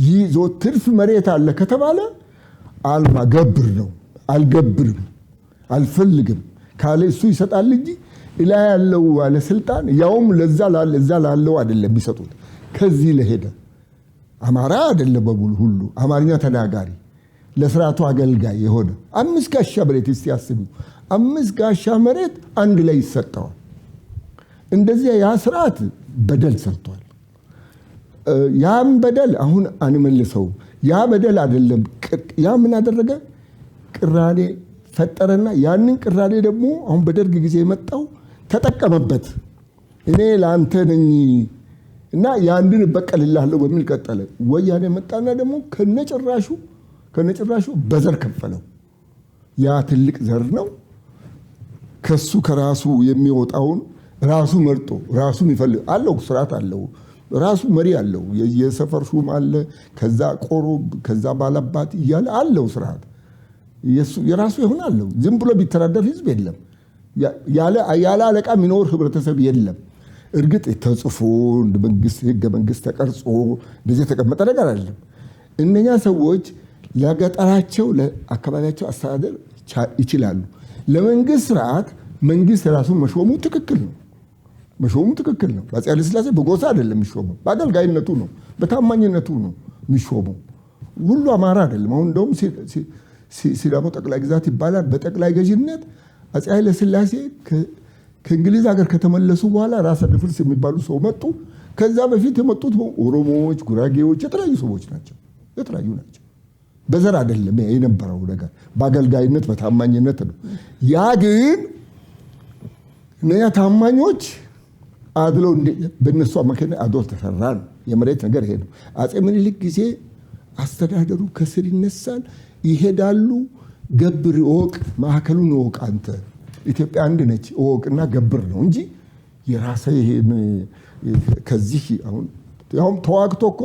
ይዞ ትርፍ መሬት አለ ከተባለ አልማ ገብር ነው። አልገብርም፣ አልፈልግም ካለ እሱ ይሰጣል እንጂ ኢላ ያለው ባለስልጣን ያውም ለዛ ላለው አይደለም የሚሰጡት። ከዚህ ለሄደ አማራ አይደለም በሙሉ ሁሉ አማርኛ ተናጋሪ ለስርዓቱ አገልጋይ የሆነ 5 ጋሻ መሬት እስቲ ያስቡ፣ 5 ጋሻ መሬት አንድ ላይ ይሰጣል። እንደዚህ ያ ስርዓት በደል ሰርቷል። ያም በደል አሁን አንመልሰው። ያ በደል አይደለም። ያ ምን አደረገ? ቅራኔ ፈጠረና ያንን ቅራኔ ደግሞ አሁን በደርግ ጊዜ የመጣው ተጠቀመበት። እኔ ለአንተ ነኝ እና ያንድን በቀልልሃለሁ በሚል ቀጠለ። ወያኔ መጣና ደግሞ ከነጭራሹ በዘር ከፈለው። ያ ትልቅ ዘር ነው። ከሱ ከራሱ የሚወጣውን ራሱ መርጦ ራሱ ይፈልግ አለው። ስርዓት አለው። ራሱ መሪ አለው። የሰፈር ሹም አለ፣ ከዛ ቆሮ፣ ከዛ ባላባት እያለ አለው ስርዓት። የራሱ ይሆን አለው። ዝም ብሎ ቢተዳደር ህዝብ የለም። ያለ አለቃ የሚኖር ህብረተሰብ የለም። እርግጥ ተጽፎ መንግስት ህገ መንግስት ተቀርጾ እንደዚህ የተቀመጠ ነገር አይደለም። እነኛ ሰዎች ለገጠራቸው ለአካባቢያቸው አስተዳደር ይችላሉ። ለመንግስት ስርዓት መንግስት ራሱን መሾሙ ትክክል ነው። በአፄ ኃይለ ሥላሴ በጎሳ አይደለም የሚሾመው፣ በአገልጋይነቱ ነው፣ በታማኝነቱ ነው የሚሾመው። ሁሉ አማራ አይደለም። አሁን እንደውም ሲዳሞ ጠቅላይ ግዛት ይባላል። በጠቅላይ ገዥነት አፄ ኃይለ ሥላሴ ከእንግሊዝ ሀገር ከተመለሱ በኋላ ራስ አደፍርስ የሚባሉ ሰው መጡ። ከዛ በፊት የመጡት ኦሮሞዎች፣ ጉራጌዎች የተለያዩ ሰዎች ናቸው። በዘር አይደለም የነበረው ነገር፣ በአገልጋይነት በታማኝነት ነው። ያ ግን እነኛ ታማኞች አድለው በእነሱ አማካኝነት አድሎ ተሰራ ነው። የመሬት ነገር ይሄ ነው። አፄ ምኒልክ ጊዜ አስተዳደሩ ከስር ይነሳል፣ ይሄዳሉ። ገብር እወቅ፣ ማዕከሉን እወቅ፣ አንተ ኢትዮጵያ አንድ ነች እወቅና ገብር ነው እንጂ የራሴ ከዚህ አሁን ተዋግቶ እኮ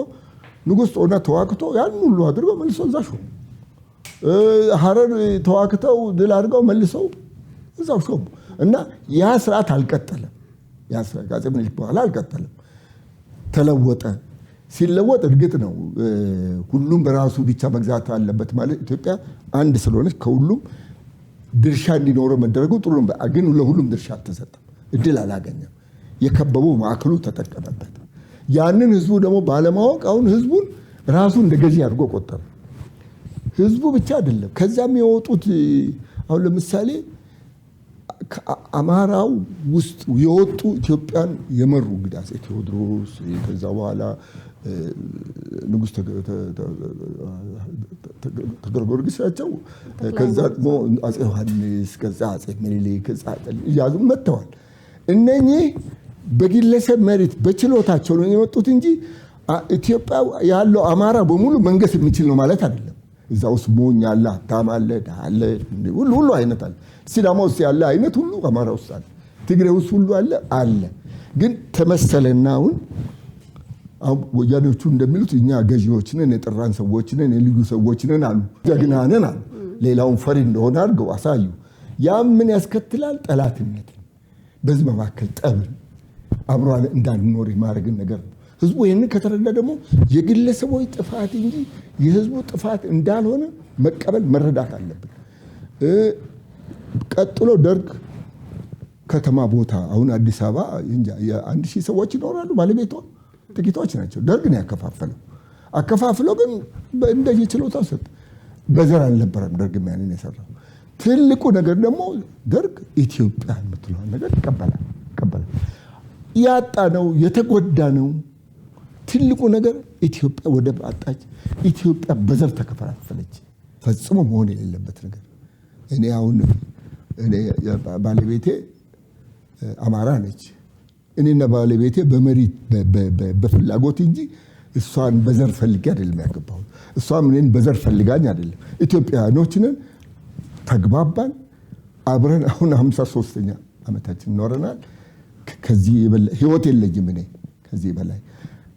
ንጉሥ ጦና ተዋግቶ ያን ሁሉ አድርገው መልሰው እዛ ሾሙ። ሀረር ተዋግተው ድል አድርገው መልሰው እዛው ሾሙ። እና ያ ስርዓት አልቀጠለም። ያ ስርዓት ከአፄ ምኒልክ በኋላ አልቀጠለም፣ ተለወጠ። ሲለወጥ እርግጥ ነው ሁሉም በራሱ ብቻ መግዛት አለበት ማለት ኢትዮጵያ አንድ ስለሆነች ከሁሉም ድርሻ እንዲኖረው መደረጉ ጥሩ ነው። ግን ለሁሉም ድርሻ አልተሰጠም፣ እድል አላገኘም። የከበበው ማዕከሉ ተጠቀመበት። ያንን ህዝቡ ደግሞ ባለማወቅ አሁን ህዝቡን ራሱ እንደ ገዢ አድርጎ ቆጠረ። ህዝቡ ብቻ አይደለም ከዛም የወጡት አሁን ለምሳሌ አማራው ውስጥ የወጡ ኢትዮጵያን የመሩ እንግዲህ አፄ ቴዎድሮስ፣ ከዛ በኋላ ንጉሥ ተክለ ጊዮርጊስ ናቸው። ከዛ ደግሞ አፄ ዮሐንስ፣ ከዛ አፄ ምኒልክ እያሉ መጥተዋል። እነኚህ በግለሰብ መሬት በችሎታቸው ነው የመጡት እንጂ ኢትዮጵያ ያለው አማራ በሙሉ መንገስ የሚችል ነው ማለት አይደለም። እዛ ውስጥ ሞኝ አለ፣ ሀብታም አለ፣ ድሃ አለ፣ ሁሉ አይነት አለ። ሲዳማ ውስጥ ያለ አይነት ሁሉ አማራ ውስጥ አለ። ትግሬ ውስጥ ሁሉ አለ። ግን ተመሰለና አሁን ወያኔዎቹ እንደሚሉት እኛ ገዢዎች ነን፣ የጠራን ሰዎች ነን፣ የልዩ ሰዎች ነን አሉ፣ ጀግና ነን አሉ። ሌላውን ፈሪ እንደሆነ አድርገው አሳዩ። ያም ምን ያስከትላል? ጠላትነት፣ በዚህ መካከል ጠብን፣ አብሮ እንዳንኖር የማድረግን ነገር ነው። ህዝቡ ይህንን ከተረዳ ደግሞ የግለሰቦች ጥፋት እንጂ የህዝቡ ጥፋት እንዳልሆነ መቀበል መረዳት አለብን። ቀጥሎ ደርግ ከተማ ቦታ አሁን አዲስ አበባ እንጃ የ1000 ሰዎች ይኖራሉ። ባለቤቷ ጥቂቶች ናቸው። ደርግ ነው ያከፋፈለው። አከፋፍለው ግን እንደዚህ ችሎታው ሰጥ በዘር አልነበረም ደርግ ያንን የሰራው። ትልቁ ነገር ደግሞ ደርግ ኢትዮጵያ የምትለው ነገር ይቀበላል። ያጣ ነው የተጎዳ ነው። ትልቁ ነገር ኢትዮጵያ ወደብ አጣች። ኢትዮጵያ በዘር ተከፋፈለች። ፈጽሞ መሆን የሌለበት ነገር። እኔ ባለቤቴ አማራ ነች። እኔና ባለቤቴ በመሪት በፍላጎት እንጂ እሷን በዘር ፈልጌ አይደለም ያገባሁት። እሷም እኔን በዘር ፈልጋኝ አይደለም። ኢትዮጵያኖች ነን፣ ተግባባን፣ አብረን አሁን 53ኛ ዓመታችን ኖረናል። ከዚህ በላይ ህይወት የለኝም እኔ ከዚህ በላይ።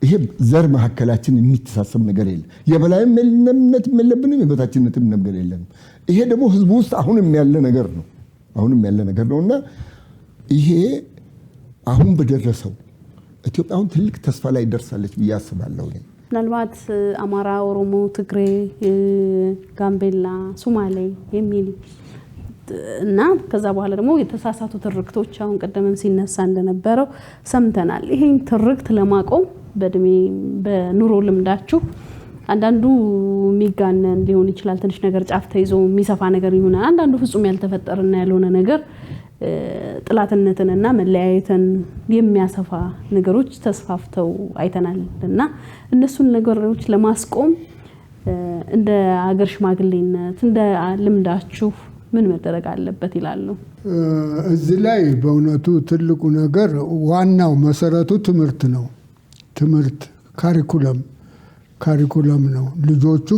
ይሄ ዘር መሐከላችን የሚተሳሰብ ነገር የለም። የበላይነት የለብንም፣ የበታችነትም ነገር የለንም። ይሄ ደግሞ ህዝቡ ውስጥ አሁንም ያለ ነገር ነውና ይሄ አሁን በደረሰው ኢትዮጵያ አሁን ትልቅ ተስፋ ላይ ደርሳለች ብዬ አስባለሁ። ምናልባት አማራ፣ ኦሮሞ፣ ትግሬ፣ ጋምቤላ፣ ሶማሌ የሚል እና ከዛ በኋላ ደግሞ የተሳሳቱ ትርክቶች አሁን ቀደምም ሲነሳ እንደነበረው ሰምተናል። ይሄን ትርክት ለማቆም በእድሜ በኑሮ ልምዳችሁ አንዳንዱ የሚጋነን ሊሆን ይችላል፣ ትንሽ ነገር ጫፍ ተይዞ የሚሰፋ ነገር ይሆናል። አንዳንዱ ፍጹም ያልተፈጠረና ያልሆነ ነገር ጥላትነትንና መለያየትን የሚያሰፋ ነገሮች ተስፋፍተው አይተናል እና እነሱን ነገሮች ለማስቆም እንደ ሀገር ሽማግሌነት እንደ ልምዳችሁ ምን መደረግ አለበት ይላሉ? እዚህ ላይ በእውነቱ ትልቁ ነገር ዋናው መሰረቱ ትምህርት ነው። ትምህርት ካሪኩለም ነው። ልጆቹ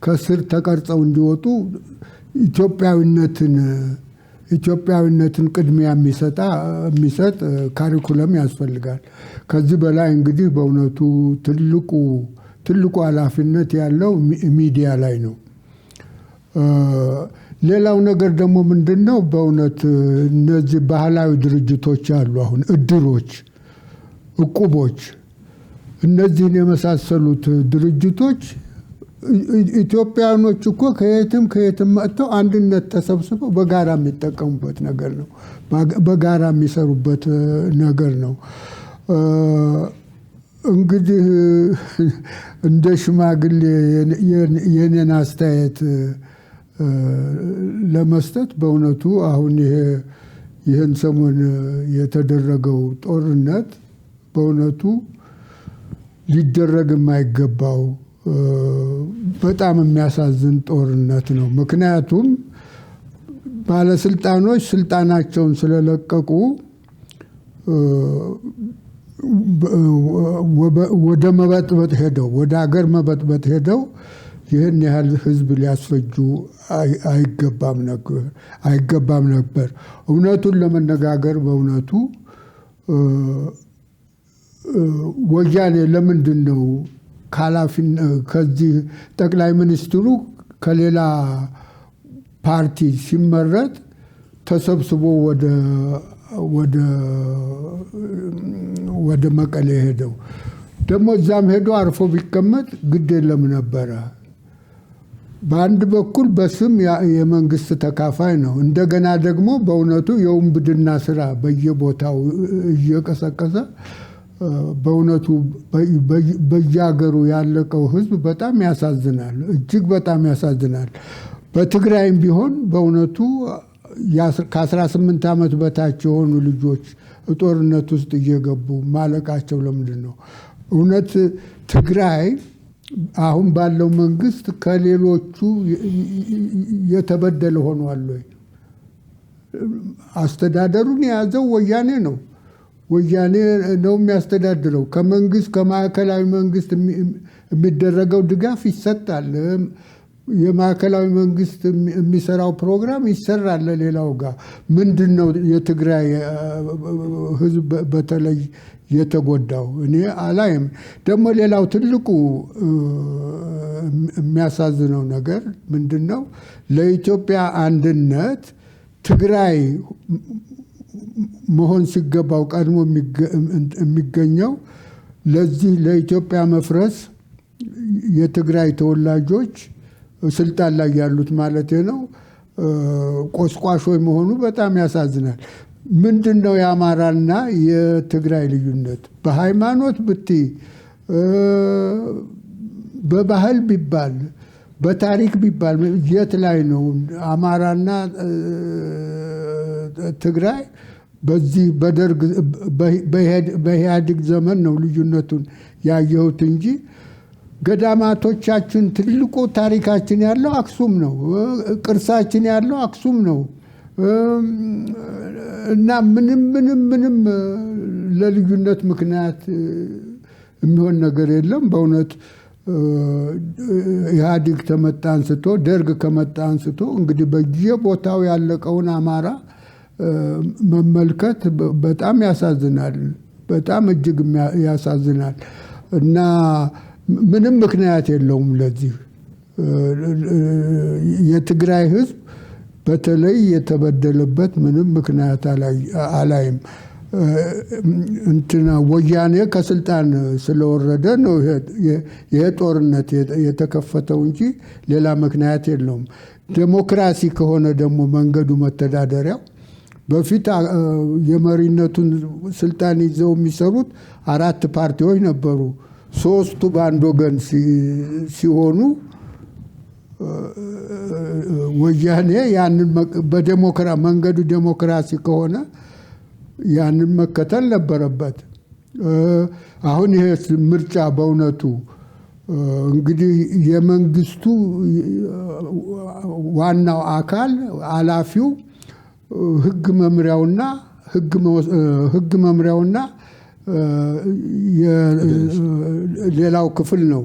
ከስር ተቀርጸው እንዲወጡ ኢትዮጵያዊነትን ቅድሚያ የሚሰጥ ካሪኩለም ያስፈልጋል። ከዚህ በላይ እንግዲህ በእውነቱ ትልቁ ኃላፊነት ያለው ሚዲያ ላይ ነው። ሌላው ነገር ደግሞ ምንድነው? በእውነት እነዚህ ባህላዊ ድርጅቶች አሉ። አሁን እድሮች፣ እቁቦች፣ እነዚህን የመሳሰሉት ድርጅቶች ኢትዮጵያኖች እኮ ከየትም መጥተው አንድነት ተሰብስበው በጋራ የሚጠቀሙበት ነገር ነው። በጋራ የሚሰሩበት ነገር ነው። እንግዲህ እንደ ሽማግሌ የኔን አስተያየት ለመስጠት በእውነቱ አሁን ይህን ሰሞን የተደረገው ጦርነት በእውነቱ ሊደረግ የማይገባው በጣም የሚያሳዝን ጦርነት ነው። ምክንያቱም ባለስልጣኖች ስልጣናቸውን ስለለቀቁ ወደ መበጥበጥ ሄደው ወደ ሀገር መበጥበጥ ሄደው ይህን ያህል ህዝብ ሊያስፈጁ አይገባም ነበር። እውነቱን ለመነጋገር በእውነቱ ወያኔ ለምንድን ነው ከዚህ ጠቅላይ ሚኒስትሩ ከሌላ ፓርቲ ሲመረጥ ተሰብስቦ ወደ መቀሌ ሄደው? ደግሞ እዛም ሄዶ አርፎ ቢቀመጥ ግድ የለም ነበረ። በአንድ በኩል በስም የመንግስት ተካፋይ ነው። እንደገና ደግሞ በእውነቱ የውንብድና ስራ በየቦታው እየቀሰቀሰ በእውነቱ በየሀገሩ ያለቀው ህዝብ በጣም ያሳዝናል፣ እጅግ በጣም ያሳዝናል። በትግራይም ቢሆን በእውነቱ ከ18 ዓመት በታች የሆኑ ልጆች ጦርነት ውስጥ እየገቡ ማለቃቸው ለምንድን ነው? እውነት ትግራይ አሁን ባለው መንግስት ከሌሎቹ የተበደለ ሆኗል ወይ? አስተዳደሩን የያዘው ወያኔ ነው። ወያኔ ነው የሚያስተዳድረው። ከማዕከላዊ መንግስት የሚደረገው ድጋፍ ይሰጣል። የማዕከላዊ መንግስት የሚሰራው ፕሮግራም ይሰራል ለሌላው ጋር። ምንድን ነው የትግራይ ህዝብ በተለይ የተጎዳው? እኔ አላይም። ደግሞ ሌላው ትልቁ የሚያሳዝነው ነገር ምንድን ነው? ለኢትዮጵያ አንድነት ትግራይ መሆን ሲገባው ቀድሞ የሚገኘው ለዚህ ለኢትዮጵያ መፍረስ የትግራይ ተወላጆች ስልጣን ላይ ያሉት ማለት ነው ቆስቋሾች መሆኑ በጣም ያሳዝናል። ምንድነው የአማራና የትግራይ ልዩነት? በሃይማኖት ብትይ፣ በባህል ቢባል፣ በታሪክ ቢባል የት ላይ ነው አማራና ትግራይ? በዚህ በደርግ በኢህአዴግ ዘመን ነው ልዩነቱን ያየሁት እንጂ ገዳማቶቻችን ትልቁ ታሪካችን ያለው አክሱም ነው። ቅርሳችን ያለው አክሱም ነው እና ምንም ለልዩነት ምክንያት የሚሆን ነገር የለም። በእውነት ኢህአዴግ ከመጣ አንስቶ ደርግ ከመጣ አንስቶ እንግዲህ በየቦታው ያለቀውን አማራ መመልከት በጣም ያሳዝናል። በጣም እጅግ ያሳዝናል እና ምንም ምክንያት የለውም ለዚህ። የትግራይ ህዝብ በተለይ የተበደለበት ምንም ምክንያት አላይም። እንትና ወያኔ ከስልጣን ስለወረደ ነው ይሄ ጦርነት የተከፈተው እንጂ ሌላ ምክንያት የለውም። ዴሞክራሲ ከሆነ ደግሞ መንገዱ መተዳደሪያው በፊት የመሪነቱን ስልጣን ይዘው የሚሰሩት 4 ፓርቲዎች ነበሩ። 3ቱ በአንድ ወገን ሲሆኑ ወያኔ ያንን መንገዱ ዴሞክራሲ ከሆነ ያንን መከተል ነበረበት። አሁን ይሄ ምርጫ በእውነቱ እንግዲህ የመንግስቱ ዋናው አካል ኃላፊው ህግ መምሪያውና ሌላው ክፍል ነው።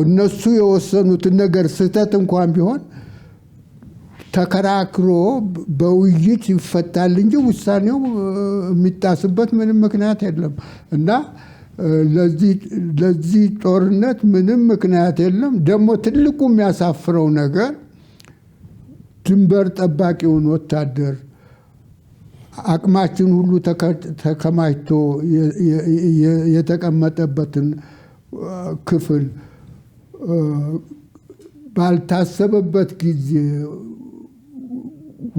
እነሱ የወሰኑትን ነገር ስህተት እንኳን ቢሆን ተከራክሮ በውይይት ይፈታል እንጂ ውሳኔው የሚጣስበት ምንም ምክንያት የለም እና ለዚህ ጦርነት ምንም ምክንያት የለም። ደግሞ ትልቁ የሚያሳፍረው ነገር ድንበር ጠባቂውን ወታደር አቅማችን ሁሉ ተከማችቶ የተቀመጠበትን ክፍል ባልታሰበበት ጊዜ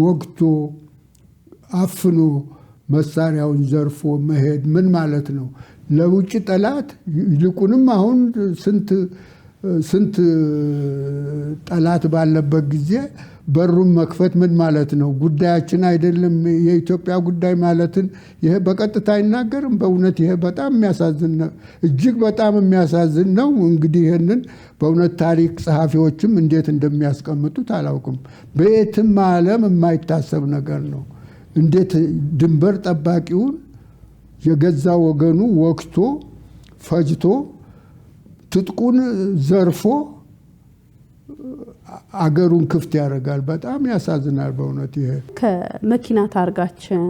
ወግቶ አፍኖ መሳሪያውን ዘርፎ መሄድ ምን ማለት ነው? ለውጭ ጠላት ይልቁንም አሁን ስንት ጠላት ባለበት ጊዜ በሩን መክፈት ምን ማለት ነው? ጉዳያችን አይደለም የኢትዮጵያ ጉዳይ ማለትን ይሄ በቀጥታ አይናገርም። በእውነት ይሄ በጣም የሚያሳዝን ነው፣ እጅግ በጣም የሚያሳዝን ነው። እንግዲህ ይህንን በእውነት ታሪክ ጸሐፊዎችም እንዴት እንደሚያስቀምጡት አላውቅም። በየትም ዓለም የማይታሰብ ነገር ነው። እንዴት ድንበር ጠባቂውን የገዛ ወገኑ ወግቶ ፈጅቶ ትጥቁን ዘርፎ አገሩን ክፍት ያደርጋል? በጣም ያሳዝናል በእውነት። ይሄ ከመኪና ታርጋችን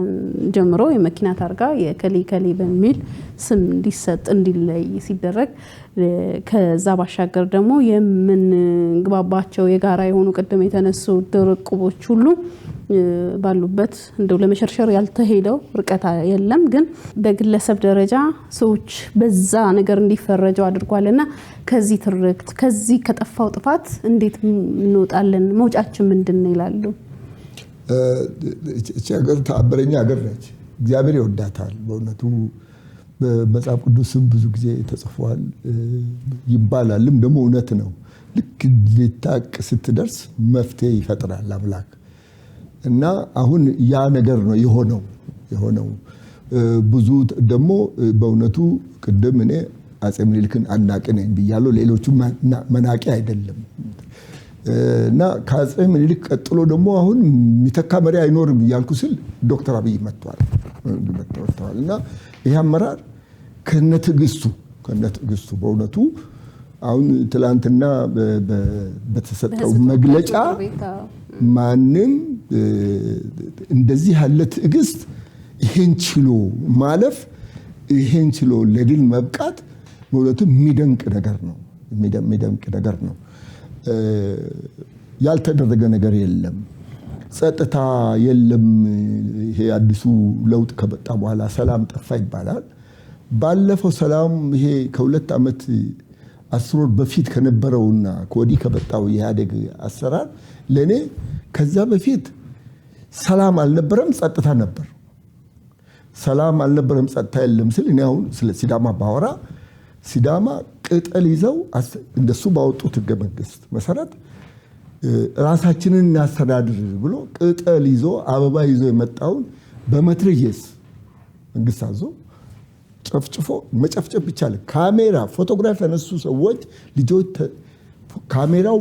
ጀምሮ የመኪና ታርጋ የከሌ ከሌ በሚል ስም እንዲሰጥ እንዲለይ ሲደረግ ከዛ ባሻገር ደግሞ የምንግባባቸው የጋራ የሆኑ ቅድም የተነሱ ድርቁቦች ሁሉ ባሉበት እንደው ለመሸርሸር ያልተሄደው ርቀት የለም። ግን በግለሰብ ደረጃ ሰዎች በዛ ነገር እንዲፈረጀው አድርጓልና ከዚህ ትርክት ከዚህ ከጠፋው ጥፋት እንዴት እንወጣለን? መውጫችን ምንድነው ይላሉ? እቺ ሀገር ተአምረኛ ሀገር ነች። እግዚአብሔር ይወዳታል በእውነቱ። በመጽሐፍ ቅዱስም ብዙ ጊዜ ተጽፏል ይባላልም ደግሞ እውነት ነው። ልክ ሊታቅ ስትደርስ መፍትሄ ይፈጥራል አምላክ እና አሁን ያ ነገር ነው የሆነው። ብዙ ደግሞ በእውነቱ ቅድም እኔ አጼ ምኒልክን አናቂ ነኝ ብያለሁ። ሌሎቹ መናቂ አይደለም እና ከአጼ ምኒልክ ቀጥሎ ደግሞ አሁን የሚተካ መሪ አይኖርም እያልኩ ስል ዶክተር አብይ መጥተዋል እና ይህ አመራር ከነትዕግስቱ በእውነቱ አሁን ትላንትና በተሰጠው መግለጫ ማንም እንደዚህ ያለ ትዕግስት ይሄን ችሎ ማለፍ ይሄን ችሎ ለድል መብቃት በእውነቱ የሚደንቅ ነገር ነው። ያልተደረገ ነገር የለም። ጸጥታ የለም። ይሄ አዲሱ ለውጥ ከመጣ በኋላ ሰላም ጠፋ ይባላል። ባለፈው ሰላም ይሄ ከ2 ዓመት 10 ወር በፊት ከነበረውና ከወዲህ ከመጣው የኢህአዴግ አሰራር ለኔ ከዛ በፊት ሰላም አልነበረም፣ ጸጥታ ነበር። ሰላም አልነበረም፣ ጸጥታ የለም ስል እኔ አሁን ስለ ሲዳማ ባወራ ሲዳማ ቅጠል ይዘው እንደሱ ባወጡት ህገ መንግስት መሰረት ራሳችንን እናስተዳድር ብሎ ቅጠል ይዞ አበባ ይዞ የመጣውን በመትረየስ መንግስት አዞ ጨፍጭፎ መጨፍጨፍ ብቻ አለ። ካሜራ ፎቶግራፍ ያነሱ ሰዎች ልጆች ካሜራው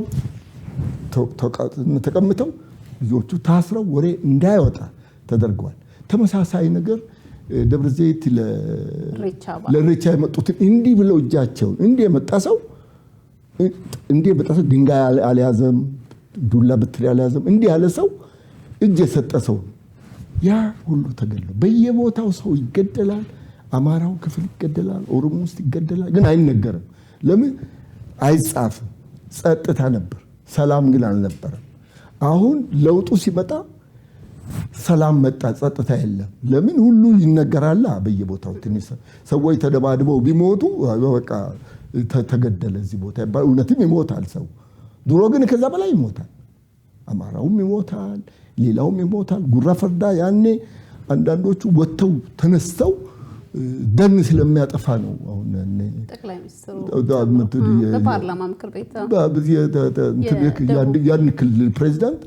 ተቀምጠው ልጆቹ ታስረው ወሬ እንዳይወጣ ተደርገዋል። ተመሳሳይ ነገር ደብረ ዘይት ለሬቻ የመጡትን እንዲህ ብለው እጃቸውን እንዲህ የመጣ ሰው ድንጋይ አልያዘም፣ ዱላ በትር አልያዘም፣ እንዲህ ያለ ሰው እጅ የሰጠ ሰው ያ ሁሉ ተገሎ በየቦታው ሰው ይገደላል። አማራው ክፍል ይገደላል፣ ኦሮሞ ውስጥ ይገደላል። ግን አይነገርም። ለምን አይጻፍም? ጸጥታ ነበር፣ ሰላም ግን አልነበረም። አሁን ለውጡ ሲመጣ ሰላም መጣ፣ ጸጥታ የለም። ለምን? ሁሉ ይነገራል በየቦታው። ትንሽ ሰዎች ተደባድበው ቢሞቱ በቃ ተገደለ እዚህ ቦታ ይባል። እውነትም ይሞታል ሰው። ድሮ ግን ከዛ በላይ ይሞታል። አማራውም ይሞታል፣ ሌላውም ይሞታል። ጉራ ፈርዳ ያኔ አንዳንዶቹ ወጥተው ተነስተው ደን ስለሚያጠፋ ነው። አሁን ጠቅላይ ሚኒስትሩ በፓርላማ ምክር ቤት ያን ክልል ፕሬዚዳንት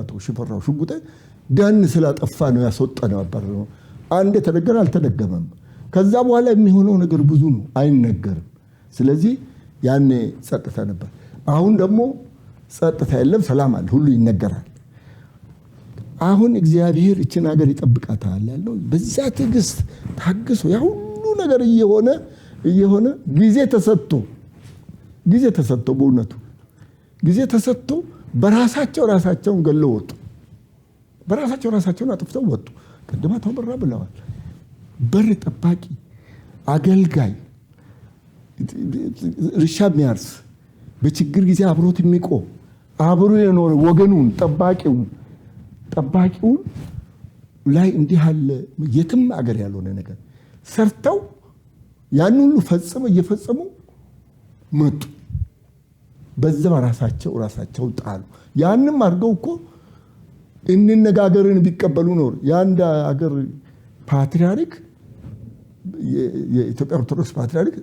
አቶ ሽፈራው ሽጉጤ ደን ስላጠፋ ነው ያስወጣነው አባረው። አንድ ተደገረ አልተደገመም። ከዛ በኋላ የሚሆነው ነገር ብዙ ነው፣ አይነገርም። ስለዚህ ያኔ ጸጥታ ነበር። አሁን ደግሞ ጸጥታ የለም፣ ሰላም አለ፣ ሁሉ ይነገራል። አሁን እግዚአብሔር እችን ሀገር ይጠብቃታል ያለው በዛ ትዕግስት ታግሶ ያ ሁሉ ነገር እየሆነ ጊዜ ተሰጥቶ በእውነቱ ጊዜ ተሰጥቶ ራሳቸውን ገለው ወጡ። ራሳቸውን አጥፍተው ወጡ። ቅድም አቶ በራ ብለዋል። በር ጠባቂ፣ አገልጋይ፣ እርሻ የሚያርስ በችግር ጊዜ አብሮት የሚቆም አብሮ የኖረ ወገኑን ጠባቂውን ላይ እንዲህ ያለ የትም አገር ያልሆነ ነገር ሰርተው ያን ሁሉ እየፈጸሙ መጡ። በዛ ራሳቸው ጣሉ። ያንም አድርገው እኮ እንነጋገርን ቢቀበሉ ኖር የአንድ አገር ፓትሪያርክ የኢትዮጵያ ኦርቶዶክስ ፓትሪያርክ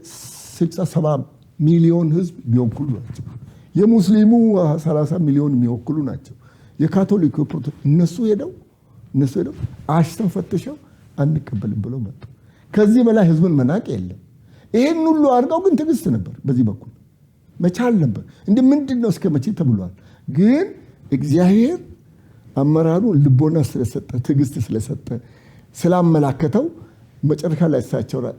60-70 ሚሊዮን ህዝብ የሚወክሉ ናቸው። የሙስሊሙ 30 ሚሊዮን የሚወክሉ ናቸው። የካቶሊክ እነሱ ሄደው አሽተው ፈትሸው አንቀበልም ብለው መጡ። ከዚህ በላይ ህዝብን መናቅ የለም። ይሄን ሁሉ አድርገው ግን ትዕግስት ነበር። በዚህ በኩል መቻል ነበር። ምንድነው እስከ መቼ ተብሏል። ግን እግዚአብሔር አመራሩን ልቦና ስለሰጠ ትዕግስት ስለሰጠ ስላመላከተው መጨረሻ ላይ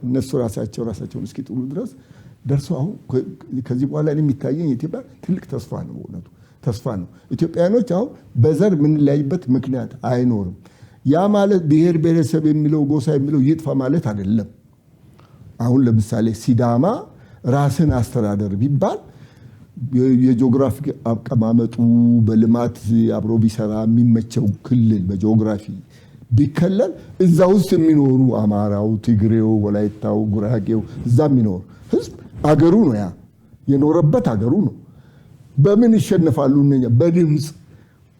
እነሱ ራሳቸውን እስኪጥሉ ድረስ ደርሶ አሁን ከዚህ በኋላ የሚታየኝ ኢትዮጵያ ትልቅ ተስፋ ነው። እውነቱ ተስፋ ነው። ኢትዮጵያኖች አሁን በዘር የምንለያይበት ምክንያት አይኖርም። ያ ማለት ብሔር ብሔረሰብ የሚለው ጎሳ የሚለው ይጥፋ ማለት አይደለም። አሁን ለምሳሌ ሲዳማ ራስን አስተዳደር ቢባል የጂኦግራፊ አቀማመጡ በልማት አብሮ ቢሰራ የሚመቸው ክልል በጂኦግራፊ ቢከለል እዛ ውስጥ የሚኖሩ አማራው፣ ትግሬው፣ ወላይታው፣ ጉራጌው እዛ የሚኖር ህዝብ አገሩ ነው። ያ የኖረበት አገሩ ነው። በምን ይሸነፋሉ? እነኛ በድምፅ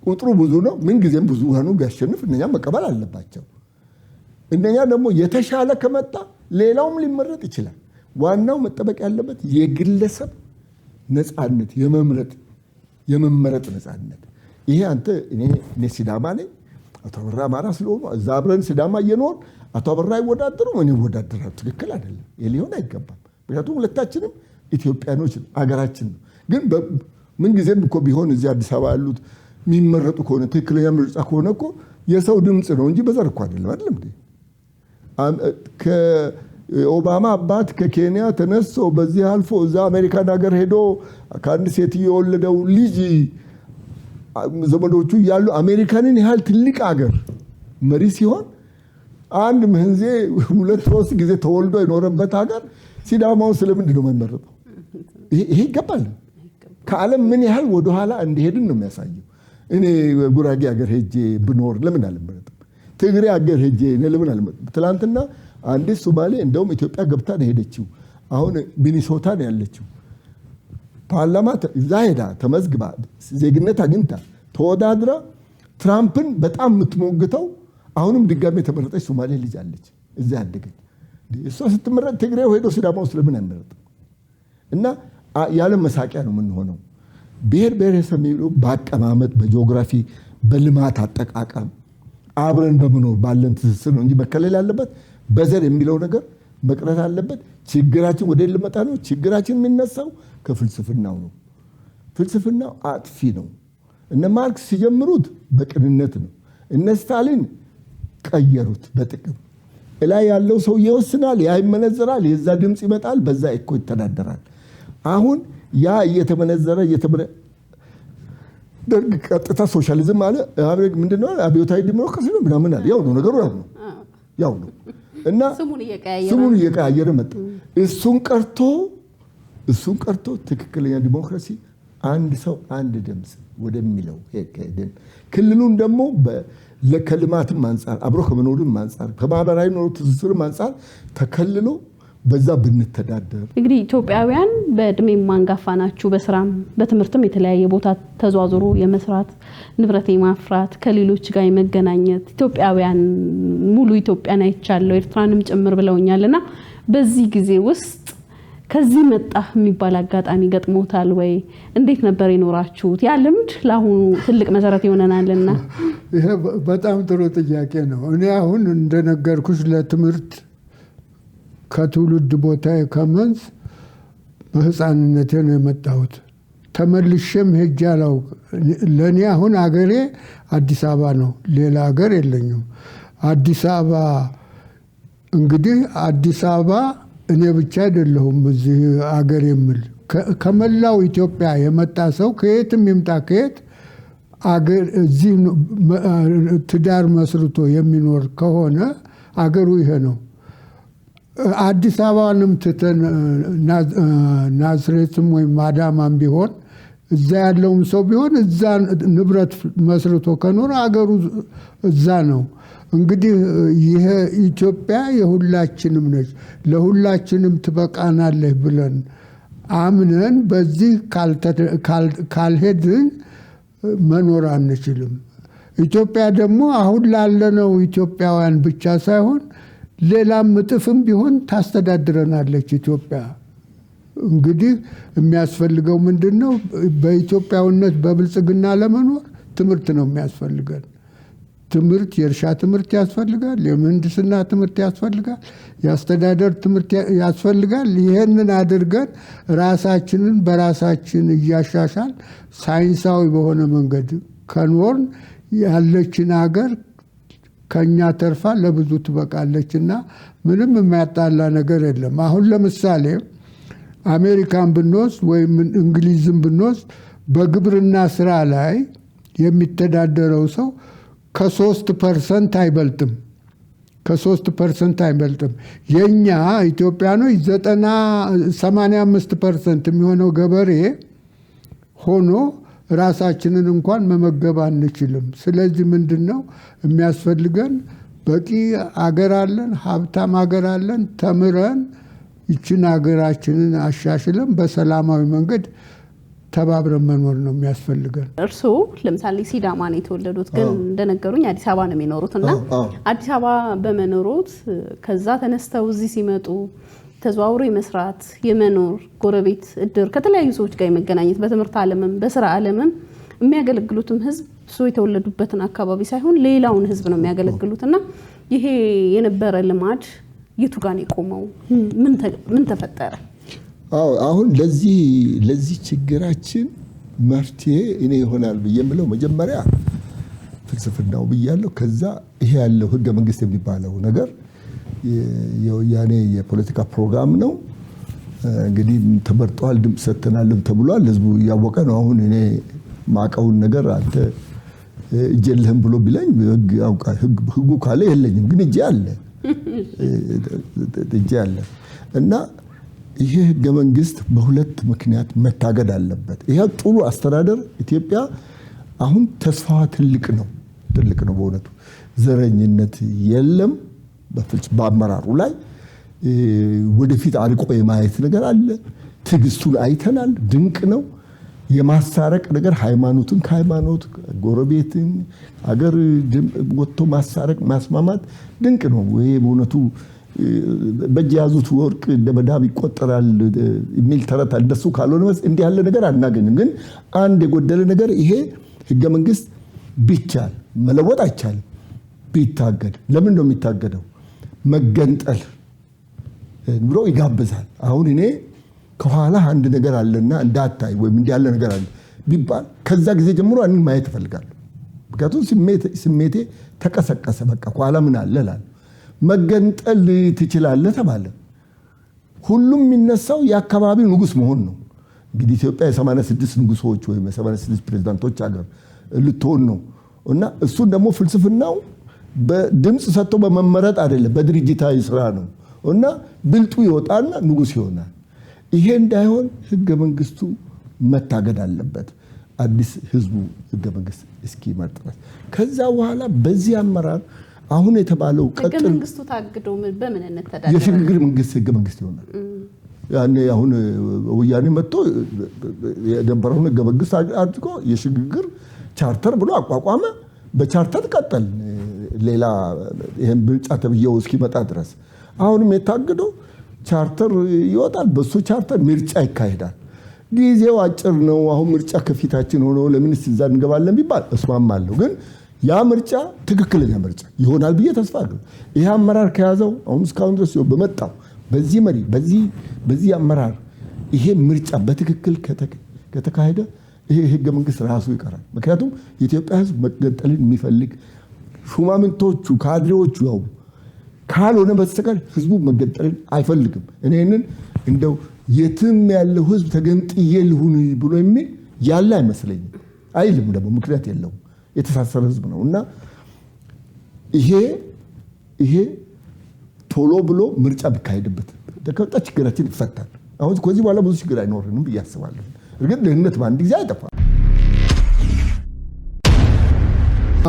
ቁጥሩ ብዙ ነው። ምን ጊዜም ብዙ ሆኖ ቢያሸንፍ እነኛ መቀበል አለባቸው። እነኛ ደግሞ የተሻለ ከመጣ ሌላውም ሊመረጥ ይችላል። ዋናው መጠበቅ ያለበት የግለሰብ ነፃነት፣ የመመረጥ ነፃነት። ይሄ አንተ እኔ ሲዳማ ነኝ፣ አቶ አበራ አማራ ስለሆኑ እዛ አብረን ሲዳማ እየኖር አቶ አበራ አይወዳደሩም፣ እኔ እወዳደራለሁ። ትክክል አይደለም። ይሄ ሊሆን አይገባም። ምክንያቱም ሁለታችንም ኢትዮጵያኖች አገራችን ነው። ግን ምን ጊዜም እኮ ቢሆን እዚህ አዲስ አበባ ያሉት የሚመረጡ ከሆነ ትክክለኛ ምርጫ ከሆነ እኮ የሰው ድምፅ ነው እንጂ በዘር እኮ አይደለም። ከኦባማ አባት ከኬንያ ተነስቶ በዚህ አልፎ እዛ አሜሪካን ሀገር ሄዶ ከአንድ ሴትዮ የወለደው ልጅ ዘመዶቹ ያሉ አሜሪካንን ያህል ትልቅ ሀገር መሪ ሲሆን አንድ ምህንዜ 2-3 ጊዜ ተወልዶ የኖረበት ሀገር ሲዳማው ስለምንድን ነው የማይመረጠው? ይሄ ይገባል። ከዓለም ምን ያህል ወደኋላ እንደሄድን ነው የሚያሳየው። እኔ ጉራጌ ሀገር ሄጄ ብኖር ለምን አልመረጥም? ትግሬ ሀገር ሄጄ ለምን አልመረጥም? ትላንትና አንዲት ሶማሌ እንደውም ኢትዮጵያ ገብታ ነው ሄደችው። አሁን ሚኒሶታ ነው ያለችው። ፓርላማ እዛ ሄዳ ተመዝግባ ዜግነት አግኝታ ተወዳድራ ትራምፕን በጣም የምትሞግተው አሁንም ድጋሜ የተመረጠች ሶማሌ ልጅ አለች፣ እዛ ያደገች። እሷ ስትመረጥ ትግሬው ሄዶ ሲዳማ ውስጥ ለምን አይመረጥም? እና ያለ መሳቂያ ነው የምንሆነው። ብሔር ብሔረሰብ የሚለው በአቀማመጥ በጂኦግራፊ በልማት አጠቃቀም አብረን በመኖር ባለን ትስስር ነው እንጂ መከለል ያለበት በዘር የሚለው ነገር መቅረት አለበት። ችግራችን ወደ ልመጣ ነው። ችግራችን የሚነሳው ከፍልስፍናው ነው። ፍልስፍናው አጥፊ ነው። እነ ማርክስ ሲጀምሩት በቅንነት ነው። እነ ስታሊን ቀየሩት በጥቅም። ላይ ያለው ሰው ይወስናል፣ ያ ይመነዘራል፣ የዛ ድምፅ ይመጣል፣ በዛ እኮ ይተዳደራል። አሁን ያ እየተመነዘረ ደርግ ቀጥታ ሶሻሊዝም አለ። ምንድነው አብዮታዊ ዲሞክራሲ ነው ምናምን አለ። ያው ነው ነገሩ፣ ያው ነው እና ስሙን እየቀያየረ መጣ። እሱን ቀርቶ ትክክለኛ ዲሞክራሲ አንድ ሰው አንድ ድምፅ ወደሚለው ሄደን ክልሉን ደግሞ ከልማትም አንጻር አብሮ ከመኖርም አንጻር ከማህበራዊ ኑሮ ትስስርም አንጻር ተከልሎ በዛ ብንተዳደር። እንግዲህ ኢትዮጵያውያን በእድሜ አንጋፋ ናችሁ። በስራም በትምህርትም የተለያየ ቦታ ተዟዙሩ የመስራት ንብረት የማፍራት ከሌሎች ጋር የመገናኘት ኢትዮጵያውያን ሙሉ ኢትዮጵያን አይቻለሁ ኤርትራንም ጭምር ብለውኛልና በዚህ ጊዜ ውስጥ ከዚህ መጣ የሚባል አጋጣሚ ገጥሞታል ወይ? እንዴት ነበር የኖራችሁት? ያ ልምድ ለአሁኑ ትልቅ መሰረት ይሆነናልና። ይሄ በጣም ጥሩ ጥያቄ ነው። እኔ አሁን እንደነገርኩሽ ለትምህርት ከትውልድ ቦታ ከመንዝ በህፃንነቴ ነው የመጣሁት። ተመልሼም ሄጄ አላውቅም። ለእኔ አሁን አገሬ አዲስ አበባ ነው፣ ሌላ ሀገር የለኝም። አዲስ አበባ እንግዲህ አዲስ አበባ እኔ ብቻ አይደለሁም እዚህ አገር የምል ከመላው ኢትዮጵያ የመጣ ሰው ከየትም ይምጣ ከየት አገር እዚህ ትዳር መስርቶ የሚኖር ከሆነ አገሩ ይሄ ነው። አዲስ አበባንም ትተን ናዝሬትም ወይም አዳማም ቢሆን እዛ ያለውም ሰው ቢሆን እዛ ንብረት መስርቶ ከኖረ አገሩ እዛ ነው። እንግዲህ ይሄ ኢትዮጵያ የሁላችንም ነች፣ ለሁላችንም ትበቃናለች ብለን አምነን በዚህ ካልሄድን መኖር አንችልም። ኢትዮጵያ ደግሞ አሁን ላለነው ኢትዮጵያውያን ብቻ ሳይሆን ሌላም እጥፍም ቢሆን ታስተዳድረናለች ኢትዮጵያ። እንግዲህ የሚያስፈልገው ምንድነው? በኢትዮጵያውነት በብልጽግና ለመኖር ትምህርት ነው የሚያስፈልገን። ትምህርት፣ የእርሻ ትምህርት ያስፈልጋል፣ የምህንድስና ትምህርት ያስፈልጋል፣ የአስተዳደር ትምህርት ያስፈልጋል። ይሄንን አድርገን ራሳችንን በራሳችን እያሻሻል ሳይንሳዊ በሆነ መንገድ ከኖርን ያለችን ሀገር ከኛ ተርፋ ለብዙ ትበቃለችና ምንም የሚያጣላ ነገር የለም። አሁን ለምሳሌ አሜሪካን ብንወስድ ወይም እንግሊዝን ብንወስድ በግብርና ስራ ላይ የሚተዳደረው ሰው ከ3% አይበልጥም። ከ3% አይበልጥም። የኛ ኢትዮጵያኖች 85% የሚሆነው ገበሬ ሆኖ ራሳችንን እንኳን መመገብ አንችልም። ስለዚህ ምንድነው የሚያስፈልገን? በቂ አገር አለን፣ ሀብታም አገር አለን። ተምረን ይችን አገራችንን አሻሽለን በሰላማዊ መንገድ ተባብረን መኖር ነው የሚያስፈልገን። እርስዎ ለምሳሌ ሲዳማ ነው የተወለዱት፣ ግን እንደነገሩኝ አዲስ አበባ ነው የሚኖሩትና አዲስ አበባ በመኖሩት ከዛ ተነስተው እዚህ ሲመጡ ተዘዋውሮ የመስራት የመኖር ጎረቤት እድር ከተለያዩ ሰዎች ጋር የመገናኘት በትምህርት ዓለምም በስራ ዓለምም የሚያገለግሉትም ህዝብ እሱ የተወለዱበትን አካባቢ ሳይሆን ሌላውን ህዝብ ነው የሚያገለግሉትና ይሄ የነበረ ልማድ የቱ ጋር ነው የቆመው? ምን ተፈጠረ? አሁን ለዚህ ችግራችን መፍትሄ እኔ ይሆናል ብዬ የምለው መጀመሪያ ፍልስፍናው ብያለሁ። ከዛ ይሄ ያለው ህገ መንግስት የሚባለው ነገር የወያኔ የፖለቲካ ፕሮግራም ነው። እንግዲህ ተመርጧል፣ ድምፅ ሰጥተናልም ተብሏል። ህዝቡ እያወቀ ነው። አሁን እኔ ማቀውን ነገር አንተ እጅ የለህም ብሎ ቢለኝ ህጉ ካለ የለኝም፣ ግን እጅ አለ እና ይሄ ህገ መንግስት በሁለት ምክንያት መታገድ አለበት። ይሄ ጥሩ አስተዳደር ኢትዮጵያ አሁን ተስፋዋ ትልቅ ነው በእውነቱ ዘረኝነት የለም። በአመራሩ ላይ ወደፊት አርቆ የማየት ነገር አለ። ትዕግስቱን አይተናል። ድንቅ ነው። የማሳረቅ ነገር ሃይማኖትን ከሃይማኖት ጎረቤትን አገር ወጥቶ ማሳረቅ ማስማማት ድንቅ ነው። ይሄ በእውነቱ በእጅ የያዙት ወርቅ እንደ መዳብ ይቆጠራል የሚል ተረት እንደሱ ካልሆነ እንዲህ ያለ ነገር አናገኝም። ግን አንድ የጎደለ ነገር ይሄ ህገ መንግስት ቢቻል መለወጥ አይቻልም። ቢታገድ ለምን ነው የሚታገደው? መገንጠል ብሎ ይጋብዛል። አሁን እኔ ከኋላ አንድ ነገር አለና እንዳታይ ወይም እንዲህ ያለ ነገር አለ ቢባል ከዛ ጊዜ ጀምሮ እኔን ማየት እፈልጋለሁ። ምክንያቱም ስሜቴ ተቀሰቀሰ። በቃ ከኋላ ምን አለ እላለሁ። መገንጠል ትችላለህ ተባለ። ሁሉም የሚነሳው የአካባቢው ንጉስ መሆን ነው። እንግዲህ ኢትዮጵያ የ86 ንጉሶች ወይም የ86 ፕሬዝዳንቶች ሀገር ልትሆን ነው እና እሱን ደግሞ ፍልስፍናው በድምፅ ሰጥቶ በመመረጥ አይደለም፣ በድርጅታዊ ስራ ነው እና ብልጡ ይወጣና ንጉስ ይሆናል። ይሄ እንዳይሆን ህገ መንግስቱ መታገድ አለበት። አዲስ ህዝቡ ህገ መንግስት እስኪመርጥ ድረስ ከዛ በኋላ በዚህ አመራር አሁን የተባለው ህገ መንግስቱ ታግዶ በምንነት ተዳደረ የሽግግር መንግስት ህገ መንግስት ይሆናል። ያኔ አሁን ወያኔ መጥቶ የነበረውን ህገ መንግስት አድርጎ የሽግግር ቻርተር ብሎ አቋቋመ። በቻርተር ቀጠል ሌላ ይሄን ብልጫ ተብዬው እስኪመጣ ድረስ አሁንም የታገደው ቻርተር ይወጣል። በሱ ቻርተር ምርጫ ይካሄዳል። ጊዜው አጭር ነው። አሁን ምርጫ ከፊታችን ሆኖ ለምን እዛ እንገባለን ቢባል እስማማለሁ። ግን ያ ምርጫ ትክክለኛ ምርጫ ይሆናል ብዬ ተስፋ አድርገው ይሄ አመራር ከያዘው አሁን እስካሁን ድረስ በመጣው በዚህ መሪ በዚህ አመራር ይሄ ምርጫ በትክክል ከተካሄደ ይሄ ህገ መንግስት ራሱ ይቀራል። ምክንያቱም የኢትዮጵያ ህዝብ መገንጠልን የሚፈልግ ሹማምንቶቹ ካድሬዎቹ ያው ካልሆነ በስተቀር ህዝቡ መገንጠልን አይፈልግም። እኔንን እንደው የትም ያለው ህዝብ ተገንጥዬ ልሁን ብሎ የሚል ያለ አይመስለኝም። አይልም ደግሞ ምክንያት የለውም። የተሳሰረ ህዝብ ነው እና ይሄ ቶሎ ብሎ ምርጫ ቢካሄድበት ተከታ ችግራችን ይፈታል። አሁን ከዚህ በኋላ ብዙ ችግር አይኖርንም ብዬ አስባለሁ። እርግጥ ድህነት በአንድ ጊዜ አይጠፋም።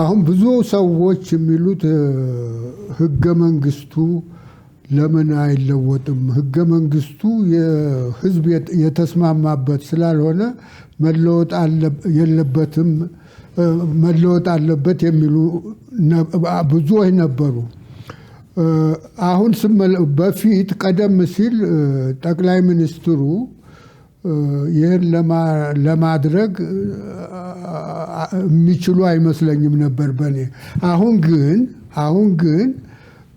አሁን ብዙ ሰዎች የሚሉት ህገ መንግስቱ ለምን አይለወጥም? ህገ መንግስቱ የህዝብ የተስማማበት ስላልሆነ መለወጥ አለበት የሚሉ ብዙዎች ነበሩ። አሁን በፊት ቀደም ሲል ጠቅላይ ሚኒስትሩ ይህን ለማድረግ የሚችሉ አይመስለኝም ነበር በእኔ። አሁን ግን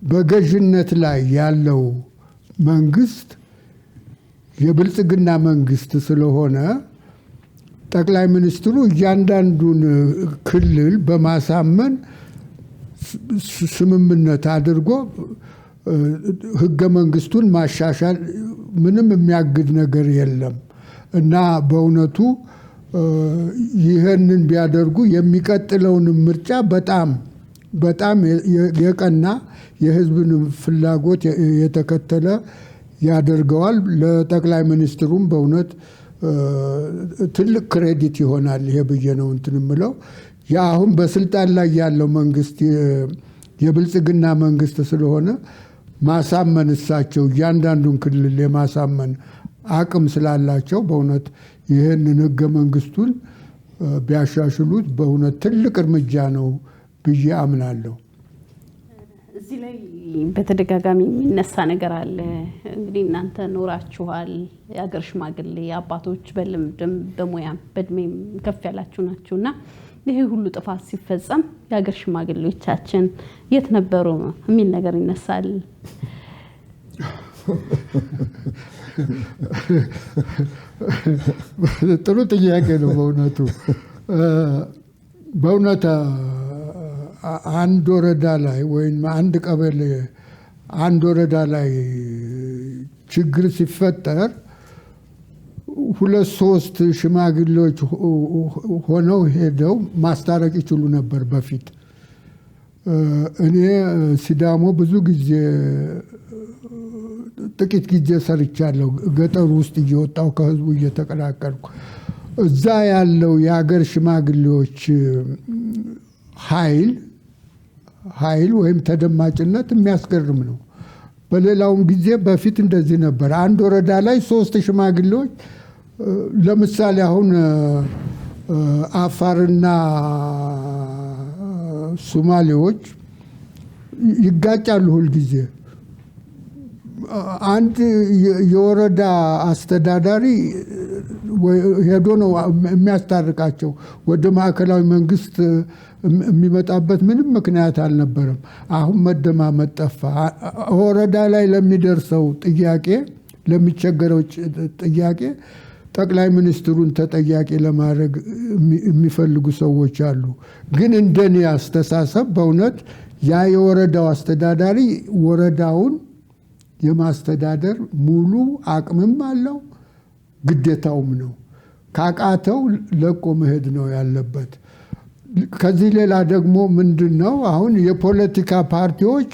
በገዥነት ላይ ያለው መንግስት የብልጽግና መንግስት ስለሆነ ጠቅላይ ሚኒስትሩ እያንዳንዱን ክልል በማሳመን ስምምነት አድርጎ ህገ መንግስቱን ማሻሻል ምንም የሚያግድ ነገር የለም እና በእውነቱ ይህንን ቢያደርጉ የሚቀጥለውን ምርጫ በጣም የቀና የህዝብን ፍላጎት የተከተለ ያደርገዋል። ለጠቅላይ ሚኒስትሩም በእውነት ትልቅ ክሬዲት ይሆናል ይሄ ብዬ ነው እንትን የምለው። አሁን በስልጣን ላይ ያለው መንግስት የብልጽግና መንግስት ስለሆነ ማሳመን እሳቸው እያንዳንዱን ክልል የማሳመን አቅም ስላላቸው በእውነት ይህንን ህገ መንግስቱን ቢያሻሽሉት በእውነት ትልቅ እርምጃ ነው ብዬ አምናለሁ። እዚህ ላይ በተደጋጋሚ የሚነሳ ነገር አለ። እንግዲህ እናንተ ኖራችኋል፣ የአገር ሽማግሌ አባቶች በልምድም በሙያም በእድሜም ከፍ ያላችሁ ናችሁና ይሄ ሁሉ ጥፋት ሲፈጸም የአገር ሽማግሌዎቻችን የት ነበሩ የሚል ነገር ይነሳል። ጥሩ ጥያቄ ነው በእውነቱ። በእውነት አንድ ወረዳ ላይ ወይም አንድ ቀበሌ አንድ ወረዳ ላይ ችግር ሲፈጠር 2-3 ሽማግሌዎች ሆነው ሄደው ማስታረቅ ይችሉ ነበር በፊት። እኔ ሲዳሞ ብዙ ጊዜ ጥቂት ጊዜ ሰርቻለሁ፣ ገጠሩ ውስጥ እየወጣሁ ከህዝቡ እየተቀላቀልኩ። እዛ ያለው የሀገር ሽማግሌዎች ኃይል ኃይል ወይም ተደማጭነት የሚያስገርም ነው። በሌላውም ጊዜ በፊት እንደዚህ ነበር። አንድ ወረዳ ላይ 3 ሽማግሌዎች ለምሳሌ አሁን አፋርና ሶማሌዎች ይጋጫሉ ሁልጊዜ። አንድ የወረዳ አስተዳዳሪ ሄዶ ነው የሚያስታርቃቸው። ወደ ማዕከላዊ መንግስት የሚመጣበት ምንም ምክንያት አልነበረም። አሁን መደማመጥ ጠፋ። ወረዳ ላይ ለሚደርሰው ጥያቄ፣ ለሚቸገረው ጥያቄ ጠቅላይ ሚኒስትሩን ተጠያቂ ለማድረግ የሚፈልጉ ሰዎች አሉ። ግን እንደኔ አስተሳሰብ በእውነት ያ የወረዳው አስተዳዳሪ ወረዳውን የማስተዳደር ሙሉ አቅምም አለው፣ ግዴታውም ነው። ካቃተው ለቆ መሄድ ነው ያለበት። ከዚህ ሌላ ደግሞ ምንድን ነው አሁን የፖለቲካ ፓርቲዎች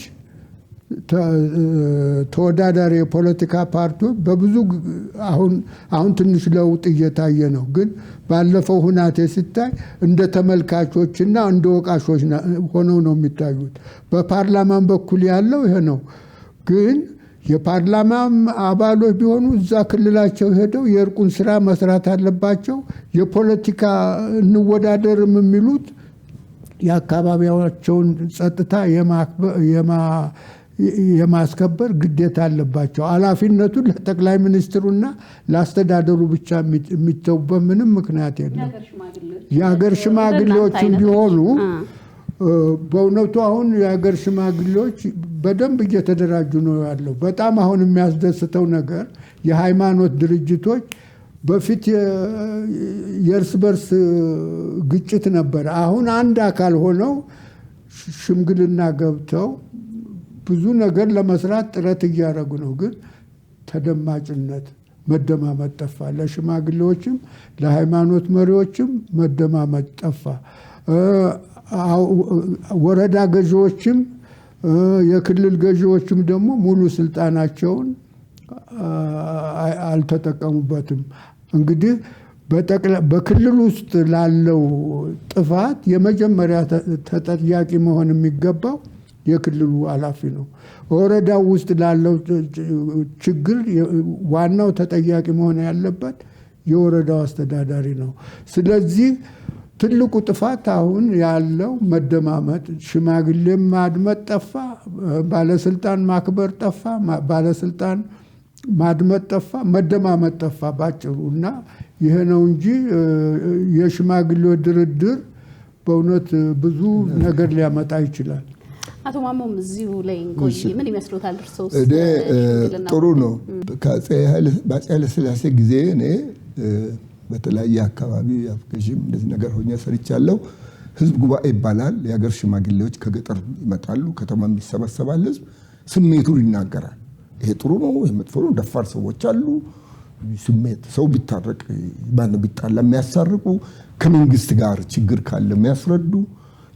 ተወዳዳሪ የፖለቲካ ፓርቲዎች በብዙ አሁን ትንሽ ለውጥ እየታየ ነው። ግን ባለፈው ሁናቴ ሲታይ እንደ ተመልካቾችና እንደ ወቃሾች ሆነው ነው የሚታዩት። በፓርላማን በኩል ያለው ይሄ ነው። ግን የፓርላማም አባሎች ቢሆኑ እዛ ክልላቸው ሄደው የእርቁን ስራ መስራት አለባቸው። የፖለቲካ እንወዳደርም የሚሉት የአካባቢያቸውን ጸጥታ የማስከበር ግዴታ አለባቸው። ኃላፊነቱን ለጠቅላይ ሚኒስትሩና ለአስተዳደሩ ብቻ የሚተውበት ምንም ምክንያት የለም። የሀገር ሽማግሌዎችም ቢሆኑ በእውነቱ አሁን የሀገር ሽማግሌዎች በደንብ እየተደራጁ ነው ያለው። በጣም አሁን የሚያስደስተው ነገር የሃይማኖት ድርጅቶች በፊት የእርስ በርስ ግጭት ነበር። አሁን አንድ አካል ሆነው ሽምግልና ገብተው ብዙ ነገር ለመስራት ጥረት እያደረጉ ነው። ግን ተደማጭነት፣ መደማመጥ ጠፋ። ለሽማግሌዎችም ለሃይማኖት መሪዎችም መደማመጥ ጠፋ። ወረዳ ገዢዎችም የክልል ገዢዎችም ደግሞ ሙሉ ስልጣናቸውን አልተጠቀሙበትም። እንግዲህ በክልል ውስጥ ላለው ጥፋት የመጀመሪያ ተጠያቂ መሆን የሚገባው የክልሉ ኃላፊ ነው። ወረዳው ውስጥ ላለው ችግር ዋናው ተጠያቂ መሆን ያለበት የወረዳው አስተዳዳሪ ነው። ስለዚህ ትልቁ ጥፋት አሁን ያለው መደማመጥ፣ ሽማግሌም ማድመጥ ጠፋ፣ ባለስልጣን ማክበር ጠፋ፣ ባለስልጣን ማድመጥ ጠፋ፣ መደማመጥ ጠፋ ባጭሩ። እና ይሄ ነው እንጂ የሽማግሌዎች ድርድር በእውነት ብዙ ነገር ሊያመጣ ይችላል። አቶ ማሞም እዚሁ ላይ እንቆይ። ምን ይመስሎታል እርስዎ? ጥሩ ነው። በአፄ ኃይለሥላሴ ጊዜ እኔ በተለያየ አካባቢ አፍገሽም እንደዚህ ነገር ሆኜ ሰርቻለሁ። ህዝብ ጉባኤ ይባላል። የሀገር ሽማግሌዎች ከገጠር ይመጣሉ፣ ከተማ ይሰበሰባል። ህዝብ ስሜቱን ይናገራል። ይሄ ጥሩ ነው፣ ይሄ መጥፎ ነው። ደፋር ሰዎች አሉ። ስሜት ሰው ቢታረቅ ማን ቢጣላ የሚያሳርቁ፣ ከመንግስት ጋር ችግር ካለ የሚያስረዱ፣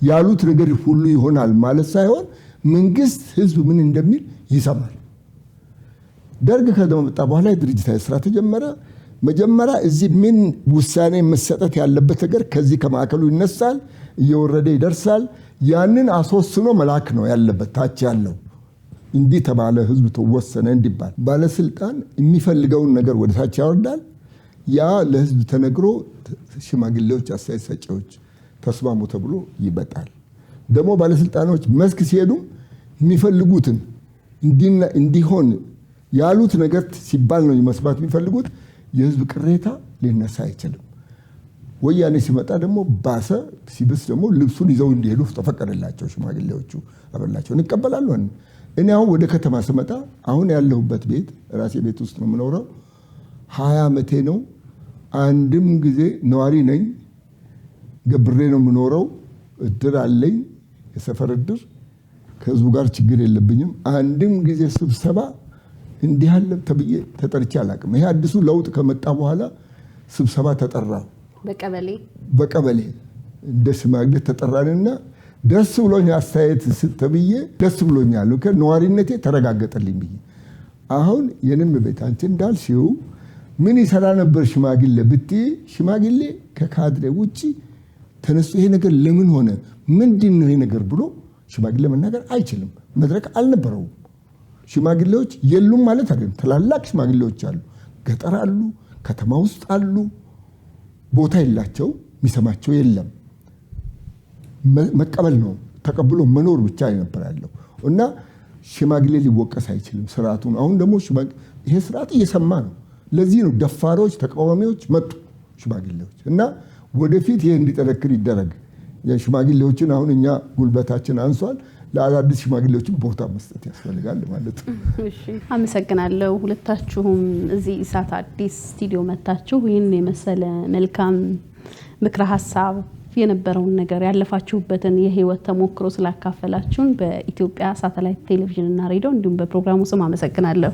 ያሉት ነገር ሁሉ ይሆናል ማለት ሳይሆን መንግስት ህዝብ ምን እንደሚል ይሰማል። ደርግ ከመጣ በኋላ የድርጅታዊ ስራ ተጀመረ። መጀመሪያ እዚህ ምን ውሳኔ መሰጠት ያለበት ነገር ከዚህ ከማዕከሉ ይነሳል፣ እየወረደ ይደርሳል። ያንን አስወስኖ መላክ ነው ያለበት። ታች ያለው እንዲህ ተባለ፣ ህዝብ ተወሰነ እንዲባል ባለስልጣን የሚፈልገውን ነገር ወደ ታች ያወርዳል። ያ ለህዝብ ተነግሮ ሽማግሌዎች፣ አስተያየት ሰጪዎች ተስማሙ ተብሎ ይበጣል። ደግሞ ባለስልጣኖች መስክ ሲሄዱ የሚፈልጉትን እንዲሆን ያሉት ነገር ሲባል ነው መስማት የሚፈልጉት። የህዝብ ቅሬታ ሊነሳ አይችልም። ወያኔ ሲመጣ ደግሞ ባሰ። ሲብስ ደግሞ ልብሱን ይዘው እንዲሄዱ ተፈቀደላቸው። ሽማግሌዎቹ አበላቸው እንቀበላሉ። እኔ አሁን ወደ ከተማ ስመጣ አሁን ያለሁበት ቤት ራሴ ቤት ውስጥ ነው የምኖረው። 20 ዓመቴ ነው። አንድም ጊዜ ነዋሪ ነኝ። ገብሬ ነው የምኖረው። እድር አለኝ፣ የሰፈር እድር። ከህዝቡ ጋር ችግር የለብኝም። አንድም ጊዜ ስብሰባ እንዲህ ያለ ተብዬ ተጠርቼ አላውቅም። ይሄ አዲሱ ለውጥ ከመጣ በኋላ ስብሰባ ተጠራው። በቀበሌ እንደ ሽማግሌ ተጠራንና ደስ ብሎኝ አስተያየት ተብዬ ደስ ብሎኛል። ነዋሪነቴ ተረጋገጠልኝ ብዬ አሁን የንም ቤት አንቺ እንዳልሽው ምን ይሰራ ነበር ሽማግሌ ብትይ፣ ሽማግሌ ከካድሬ ውጪ ተነስቶ ይሄ ነገር ለምን ሆነ ምንድን ነው ይሄ ነገር ብሎ ሽማግሌ መናገር አይችልም። መድረክ አልነበረውም። ሽማግሌዎች የሉም ማለት አይደለም። ትላላቅ ሽማግሌዎች አሉ፣ ገጠር አሉ፣ ከተማ ውስጥ አሉ። ቦታ የላቸው፣ የሚሰማቸው የለም። መቀበል ነው፣ ተቀብሎ መኖር ብቻ ነበር ያለው እና ሽማግሌ ሊወቀስ አይችልም ስርዓቱን። አሁን ደግሞ ይሄ ስርዓት እየሰማ ነው። ለዚህ ነው ደፋሮች ተቃዋሚዎች መጡ ሽማግሌዎች እና ወደፊት ይሄ እንዲጠነክር ይደረግ። የሽማግሌዎችን አሁን እኛ ጉልበታችን አንሷል፣ ለአዳዲስ ሽማግሌዎችን ቦታ መስጠት ያስፈልጋል ማለት ነው። እሺ፣ አመሰግናለሁ። ሁለታችሁም እዚህ ኢሳት አዲስ ስቱዲዮ መታችሁ ይህን የመሰለ መልካም ምክረ ሀሳብ የነበረውን ነገር ያለፋችሁበትን የህይወት ተሞክሮ ስላካፈላችሁን በኢትዮጵያ ሳተላይት ቴሌቪዥን እና ሬዲዮ እንዲሁም በፕሮግራሙ ስም አመሰግናለሁ።